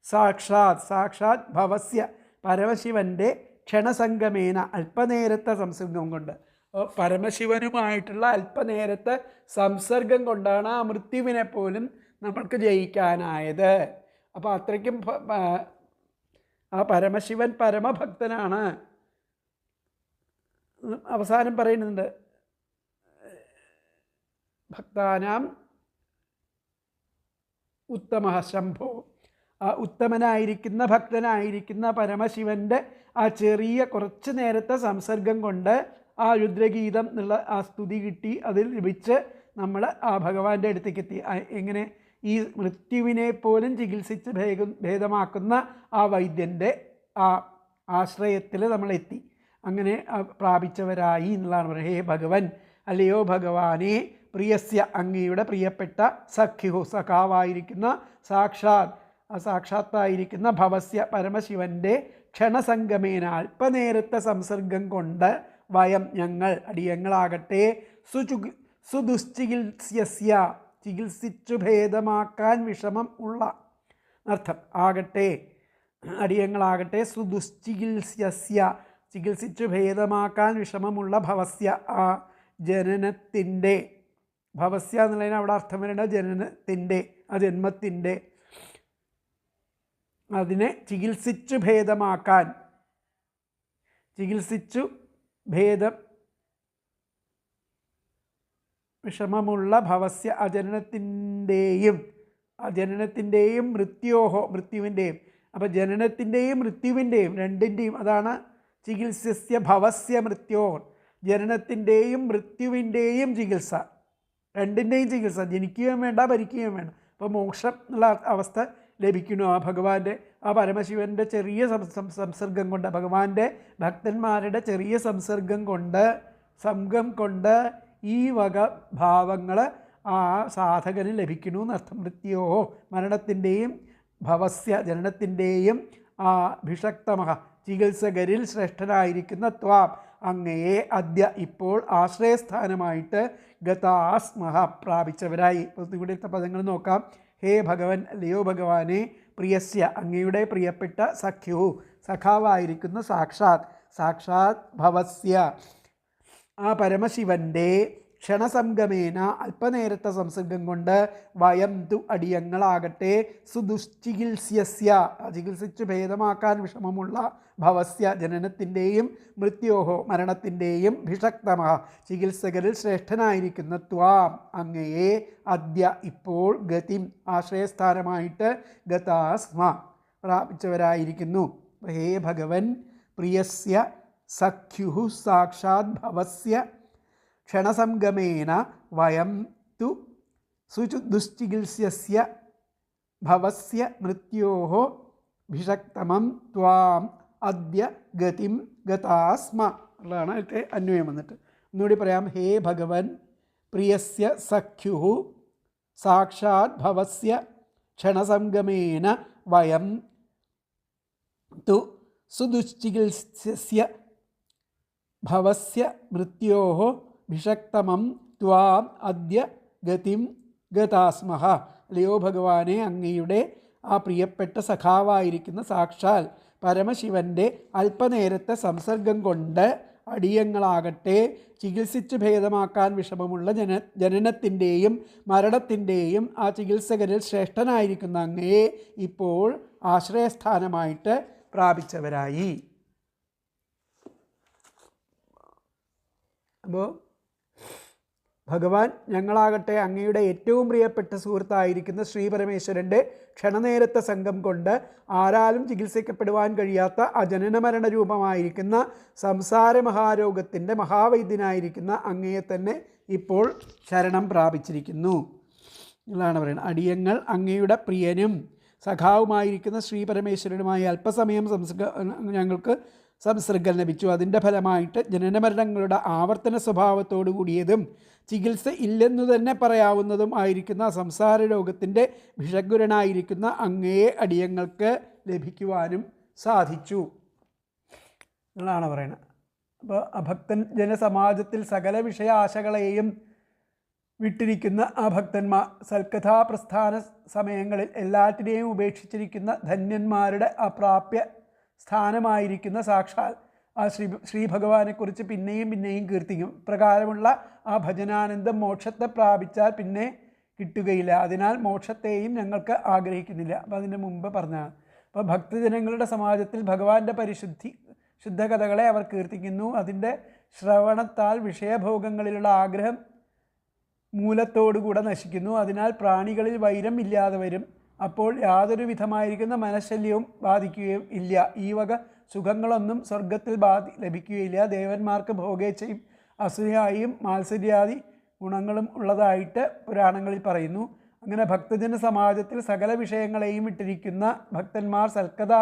സാക്ഷാത് ഭവസ്യ പരമശിവൻ്റെ ക്ഷണസംഗമേന, അല്പനേരത്തെ സംസർഗം കൊണ്ട്, പരമശിവനുമായിട്ടുള്ള അല്പനേരത്തെ സംസർഗം കൊണ്ടാണ് ആ മൃത്യുവിനെ പോലും നമ്മൾക്ക് ജയിക്കാനായത്. അപ്പോൾ അത്രയ്ക്കും ആ പരമശിവൻ പരമഭക്തനാണ്. അവസാനം പറയുന്നുണ്ട്, ഭക്താനാം ഉത്തമ ശംഭോ, ആ ഉത്തമനായിരിക്കുന്ന ഭക്തനായിരിക്കുന്ന പരമശിവൻ്റെ ആ ചെറിയ കുറച്ച് നേരത്തെ സംസർഗം കൊണ്ട് ആ രുദ്രഗീതം എന്നുള്ള ആ സ്തുതി കിട്ടി, അതിൽ ലഭിച്ച് നമ്മൾ ആ ഭഗവാന്റെ അടുത്തേക്ക് എത്തി. എങ്ങനെ? ഈ മൃത്യുവിനെ പോലും ചികിത്സിച്ച് ഭേദമാക്കുന്ന ആ വൈദ്യൻ്റെ ആ ആശ്രയത്തിൽ നമ്മളെത്തി. അങ്ങനെ പ്രാപിച്ചവരായി എന്നുള്ളതാണ് പറയുന്നത്. ഹേ ഭഗവൻ, അല്ലയോ ഭഗവാനെ, പ്രിയസ്യ അങ്ങയുടെ പ്രിയപ്പെട്ട സഖാവായിരിക്കുന്ന സാക്ഷാത്തായിരിക്കുന്ന ഭവസ്യ പരമശിവൻ്റെ ക്ഷണസംഗമേന, അല്പനേരത്തെ സംസർഗം കൊണ്ട് വയം ഞങ്ങൾ അടിയങ്ങളാകട്ടെ സുദുശ്ചികിത്സ്യസ്യ ചികിത്സിച്ചു ഭേദമാക്കാൻ വിഷമം ഉള്ള അർത്ഥം ആകട്ടെ, അടിയങ്ങളാകട്ടെ സുദുശ്ചികിത്സ്യസ്യ ചികിത്സിച്ചു ഭേദമാക്കാൻ വിഷമമുള്ള ഭവസ്യ ആ ജനനത്തിൻ്റെ, ഭവസ്യ എന്നുള്ളതിന് അവിടെ അർത്ഥം വരേണ്ട ജനനത്തിൻ്റെ, ആ ജന്മത്തിൻ്റെ, അതിനെ ചികിത്സിച്ചു ഭേദമാക്കാൻ, ചികിത്സിച്ചു വിഷമമുള്ള ഭവസ്യ അജനനത്തിൻ്റെയും മൃത്യുവിൻ്റെയും അപ്പോൾ ജനനത്തിൻ്റെയും മൃത്യുവിൻ്റെയും രണ്ടിൻ്റെയും, അതാണ് ചികിത്സ്യ ഭവസ്യ മൃത്യോർ, ജനനത്തിൻ്റെയും മൃത്യുവിൻ്റെയും ചികിത്സ, രണ്ടിൻ്റെയും ചികിത്സ, ജനിക്കുകയും വേണ്ട മരിക്കുകയും വേണ്ട. അപ്പോൾ മോക്ഷം എന്നുള്ള അവസ്ഥ ലഭിക്കുന്നു ആ ഭഗവാന്റെ, ആ പരമശിവൻ്റെ ചെറിയ സംസർഗം കൊണ്ട്, ഭഗവാന്റെ ഭക്തന്മാരുടെ ചെറിയ സംസർഗം കൊണ്ട് ഈ വക ഭാവങ്ങൾ ആ സാധകന് ലഭിക്കുന്നു എന്നർത്ഥം. മൃത്യോ മരണത്തിൻ്റെയും ഭവസ്യ ജനനത്തിൻ്റെയും ആ ഭിഷക്തമഹ ചികിത്സകരിൽ ശ്രേഷ്ഠനായിരിക്കുന്ന ത്വാം അങ്ങയെ അദ്യ ഇപ്പോൾ ആശ്രയസ്ഥാനമായിട്ട് ഗതാസ്മഹ പ്രാപിച്ചവരായി. ഇവിടുത്തെ പദങ്ങൾ നോക്കാം. ഹേ ഭഗവൻ, അല്ലയോ ഭഗവാനെ, പ്രിയസ്യ അങ്ങയുടെ പ്രിയപ്പെട്ട സഖ്യു സഖാവായിരിക്കുന്ന സാക്ഷാത് ഭവസ്യ ആ പരമശിവൻ്റെ ക്ഷണസംഗമേന അല്പനേരത്തെ സംസർഗം കൊണ്ട് വയം തു അടിയങ്ങളാകട്ടെ സുദുശ്ചികിത്സ്യസ്യ ചികിത്സിച്ചു ഭേദമാക്കാൻ വിഷമമുള്ള ഭവസ്യ ജനനത്തിൻ്റെയും മൃത്യോഹോ മരണത്തിൻ്റെയും ഭിഷക്തമ ചികിത്സകരിൽ ശ്രേഷ്ഠനായിരിക്കുന്ന ത്വാം അങ്ങയെ അദ്യ ഇപ്പോൾ ഗതിം ആശ്രയസ്ഥാനമായിട്ട് ഗതാസ്മ പ്രാപിച്ചവരായിരിക്കുന്നു. ഹേ ഭഗവൻ, പ്രിയസ്യ സഖ്യു സാക്ഷാത് ഭവസ്യ ക്ഷണസംഗമേന വയം തു സുദുശ്ചികിത്സ്യസ്യ ഭവസ്യ മൃത്യോഹോ ഭിഷക്തമം ത്വാം അദ്യ ഗതിം ഗതാസ്മ ഉള്ളതാണ് അതിൻ്റെ അന്വയം. വന്നിട്ട് ഒന്നുകൂടി പറയാം. ഹേ ഭഗവൻ, പ്രിയസ്യ സഖ്യു സാക്ഷാത് ഭവസ്യ ക്ഷണസംഗമേന വയം തു സുദുശ്ചികിത്സ്യസ്യ ഭവസ്യ മൃത്യോഹോ ഭിഷക്തമം ത്വാം അദ്യ ഗതിം ഗതാസ്മഹ. അല്ലയോ ഭഗവാനെ, അങ്ങയുടെ ആ പ്രിയപ്പെട്ട സഖാവായിരിക്കുന്ന സാക്ഷാൽ പരമശിവൻ്റെ അല്പനേരത്തെ സംസർഗം കൊണ്ട് അടിയങ്ങളാകട്ടെ ചികിത്സിച്ച് ഭേദമാക്കാൻ വിഷമമുള്ള ജനനത്തിൻ്റെയും മരണത്തിൻ്റെയും ആ ചികിത്സകരിൽ ശ്രേഷ്ഠനായിരിക്കുന്ന അങ്ങയെ ഇപ്പോൾ ആശ്രയസ്ഥാനമായിട്ട് പ്രാപിച്ചവരായി. അപ്പോൾ ഭഗവാൻ ഞങ്ങളാകട്ടെ അങ്ങയുടെ ഏറ്റവും പ്രിയപ്പെട്ട സുഹൃത്തായിരിക്കുന്ന ശ്രീപരമേശ്വരൻ്റെ ക്ഷണനേരത്തെ സംഘം കൊണ്ട് ആരാലും ചികിത്സിക്കപ്പെടുവാൻ കഴിയാത്ത ആ ജനനമരണ രൂപമായിരിക്കുന്ന സംസാര മഹാരോഗത്തിൻ്റെ മഹാവൈദ്യനായിരിക്കുന്ന അങ്ങയെ തന്നെ ഇപ്പോൾ ശരണം പ്രാപിച്ചിരിക്കുന്നു എന്നാണ് പറയുന്നത്. അടിയങ്ങൾ അങ്ങയുടെ പ്രിയനും സഖാവുമായിരിക്കുന്ന ശ്രീപരമേശ്വരനുമായി അല്പസമയം ഞങ്ങൾക്ക് സംസർഗം ലഭിച്ചു. അതിൻ്റെ ഫലമായിട്ട് ജനനമരണങ്ങളുടെ ആവർത്തന സ്വഭാവത്തോടു കൂടിയതും ചികിത്സ ഇല്ലെന്നു തന്നെ പറയാവുന്നതും ആയിരിക്കുന്ന സംസാര രോഗത്തിൻ്റെ ഭിഷഗ്വരനായിരിക്കുന്ന അങ്ങയെ അടിയങ്ങൾക്ക് ലഭിക്കുവാനും സാധിച്ചു എന്നാണ് പറയുന്നത്. അപ്പോൾ അഭക്തൻ ജനസമാജത്തിൽ സകല വിഷയ ആശകളെയും വിട്ടിരിക്കുന്ന ആ ഭക്തന്മാർ സൽക്കഥാപ്രസ്ഥാന സമയങ്ങളിൽ എല്ലാറ്റിനെയും ഉപേക്ഷിച്ചിരിക്കുന്ന ധന്യന്മാരുടെ അപ്രാപ്യ സ്ഥാനമായിരിക്കുന്ന സാക്ഷാൽ ആ ശ്രീ ഭഗവാനെക്കുറിച്ച് പിന്നെയും കീർത്തിക്കും. പ്രകാരമുള്ള ആ ഭജനാനന്ദം മോക്ഷത്തെ പ്രാപിച്ചാൽ പിന്നെ കിട്ടുകയില്ല. അതിനാൽ മോക്ഷത്തെയും ഞങ്ങൾക്ക് ആഗ്രഹിക്കുന്നില്ല. അപ്പോൾ അതിന് മുമ്പ് പറഞ്ഞാണ്. അപ്പോൾ ഭക്തജനങ്ങളുടെ സമാജത്തിൽ ഭഗവാന്റെ ശുദ്ധകഥകളെ അവർ കീർത്തിക്കുന്നു. അതിൻ്റെ ശ്രവണത്താൽ വിഷയഭോഗങ്ങളിലുള്ള ആഗ്രഹം മൂലത്തോടുകൂടെ നശിക്കുന്നു. അതിനാൽ പ്രാണികളിൽ വൈരം ഇല്ലാതെ വരും. അപ്പോൾ യാതൊരു വിധമായിരിക്കുന്ന മനഃശല്യവും ബാധിക്കുകയും ഇല്ല. ഈ വക സുഖങ്ങളൊന്നും സ്വർഗത്തിൽ ലഭിക്കുകയില്ല. ദേവന്മാർക്ക് ഭോഗേച്ഛയും അസൂയയും മാത്സര്യാദി ഗുണങ്ങളും ഉള്ളതായിട്ട് പുരാണങ്ങളിൽ പറയുന്നു. അങ്ങനെ ഭക്തജന സമാജത്തിൽ സകല വിഷയങ്ങളെയും ഇട്ടിരിക്കുന്ന ഭക്തന്മാർ സൽക്കഥാ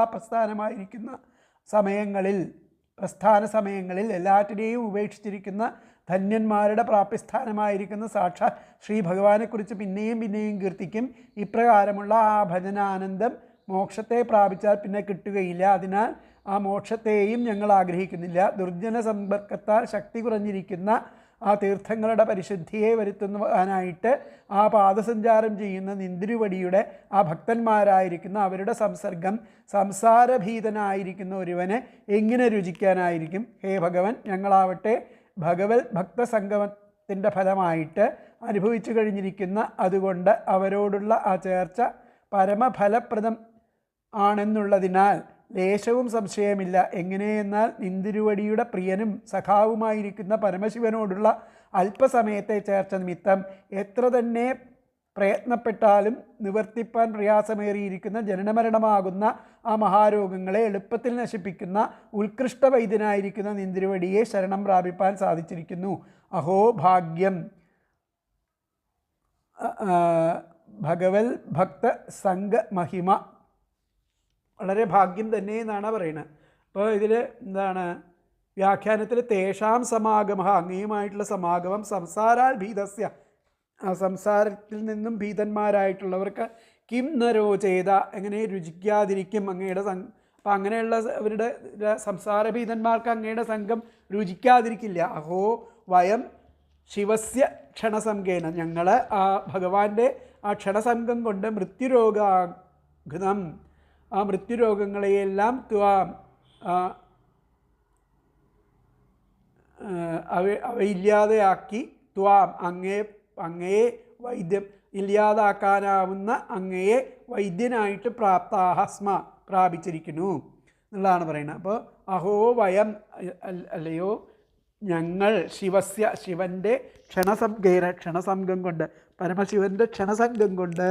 പ്രസ്ഥാന സമയങ്ങളിൽ എല്ലാറ്റിനെയും ഉപേക്ഷിച്ചിരിക്കുന്ന ധന്യന്മാരുടെ പ്രാപ്യസ്ഥാനമായിരിക്കുന്ന സാക്ഷാൽ ശ്രീ ഭഗവാനെക്കുറിച്ച് പിന്നെയും കീർത്തിക്കും. ഇപ്രകാരമുള്ള ആ ഭജനാനന്ദം മോക്ഷത്തെ പ്രാപിച്ചാൽ പിന്നെ കിട്ടുകയില്ല. അതിനാൽ ആ മോക്ഷത്തെയും ഞങ്ങൾ ആഗ്രഹിക്കുന്നില്ല. ദുർജന സമ്പർക്കത്താൽ ശക്തി കുറഞ്ഞിരിക്കുന്ന ആ തീർത്ഥങ്ങളുടെ പരിശുദ്ധിയെ വരുത്തുവാനായിട്ട് ആ പാദസഞ്ചാരം ചെയ്യുന്ന നിന്തിരുവടിയുടെ ആ ഭക്തന്മാരായിരിക്കുന്ന അവരുടെ സംസർഗം സംസാരഭീതനായിരിക്കുന്ന ഒരുവനെ എങ്ങനെ രുചിക്കാനായിരിക്കും? ഹേ ഭഗവൻ, ഞങ്ങളാവട്ടെ ഭഗവത് ഭക്തസംഗമത്തിൻ്റെ ഫലമായിട്ട് അനുഭവിച്ചു കഴിഞ്ഞിരിക്കുന്ന അതുകൊണ്ട് അവരോടുള്ള ആ ചേർച്ച പരമഫലപ്രദം ആണെന്നുള്ളതിനാൽ ലേശവും സംശയമില്ല. എങ്ങനെയെന്നാൽ നിന്തിരുവടിയുടെ പ്രിയനും സഖാവുമായിരിക്കുന്ന പരമശിവനോടുള്ള അല്പസമയത്തെ ചേർച്ച നിമിത്തം എത്ര തന്നെ പ്രയത്നപ്പെട്ടാലും നിവർത്തിപ്പാൻ പ്രയാസമേറിയിരിക്കുന്ന ജനനമരണമാകുന്ന ആ മഹാരോഗങ്ങളെ എളുപ്പത്തിൽ നശിപ്പിക്കുന്ന ഉത്കൃഷ്ട വൈദ്യനായിരിക്കുന്ന നിന്തിരുവടിയെ ശരണം പ്രാപിപ്പാൻ സാധിച്ചിരിക്കുന്നു. അഹോ ഭാഗ്യം. ഭഗവൽ ഭക്ത സംഘ മഹിമ, വളരെ ഭാഗ്യം തന്നെ എന്നാണ് പറയുന്നത്. അപ്പോൾ ഇതിൽ എന്താണ് വ്യാഖ്യാനത്തിൽ തേഷാം സമാഗമ, അങ്ങയുമായിട്ടുള്ള സമാഗമം സംസാരാൽ ഭീതസ്യ, ആ സംസാരത്തിൽ നിന്നും ഭീതന്മാരായിട്ടുള്ളവർക്ക് കിം നരോ ചെയ്ത, എങ്ങനെ രുചിക്കാതിരിക്കും അങ്ങയുടെ അപ്പം അങ്ങനെയുള്ള അവരുടെ സംസാരഭീതന്മാർക്ക് അങ്ങയുടെ സംഘം രുചിക്കാതിരിക്കില്ല. അഹോ വയം ശിവസ്യ ക്ഷണസംഘേന, ഞങ്ങൾ ആ ഭഗവാന്റെ ആ ക്ഷണസംഘം കൊണ്ട് മൃത്യുരോഗാഘ്നം, ആ മൃത്യുരോഗങ്ങളെയെല്ലാം അവയില്ലാതെയാക്കി ത്വാം അങ്ങയെ വൈദ്യം ഇല്ലാതാക്കാനാവുന്ന അങ്ങയെ വൈദ്യനായിട്ട് പ്രാപ്താഹസ്മ പ്രാപിച്ചിരിക്കുന്നു എന്നുള്ളതാണ് പറയുന്നത്. അപ്പോൾ അഹോ വയം അല്ലയോ ഞങ്ങൾ ശിവസ്യ ശിവൻ്റെ ക്ഷണസംഘം കൊണ്ട്, പരമശിവൻ്റെ ക്ഷണസംഘം കൊണ്ട്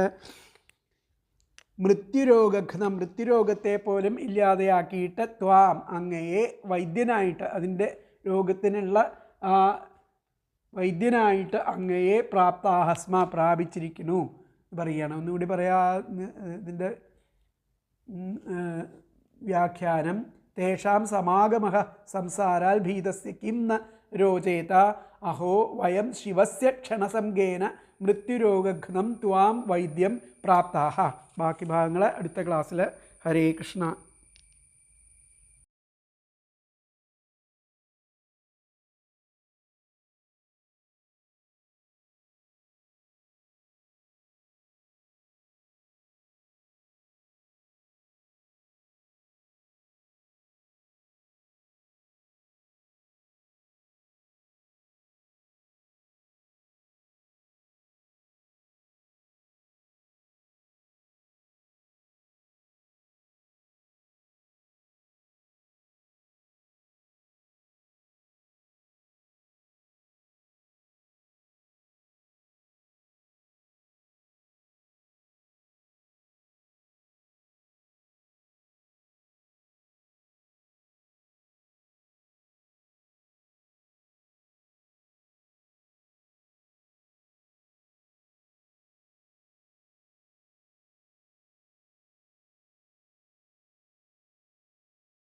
മൃത്യുരോഗഘ്നം, മൃത്യുരോഗത്തെ പോലും ഇല്ലാതെയാക്കിയിട്ട് ത്വാം അങ്ങയെ വൈദ്യനായിട്ട്, അതിൻ്റെ രോഗത്തിനുള്ള വൈദ്യനായിട്ട് അങ്ങയെ പ്രാപ്താഹസ്മ പ്രാപിച്ചിരിക്കുന്നു പറയുകയാണ്. ഒന്നുകൂടി പറയാ ഇതിൻ്റെ വ്യാഖ്യാനം. തേഷാം സമാഗമ സംസാരാൽ ഭീതസ്യ കിം ന രോചേത അഹോ വയം ശിവസ്യ ക്ഷണസംഘേന മൃത്യുരോഗഘ്നം ത്വാം വൈദ്യം പ്രാപ്താഹ. ബാക്കി ഭാഗങ്ങൾ അടുത്ത ക്ലാസ്സിൽ. ഹരേ കൃഷ്ണ.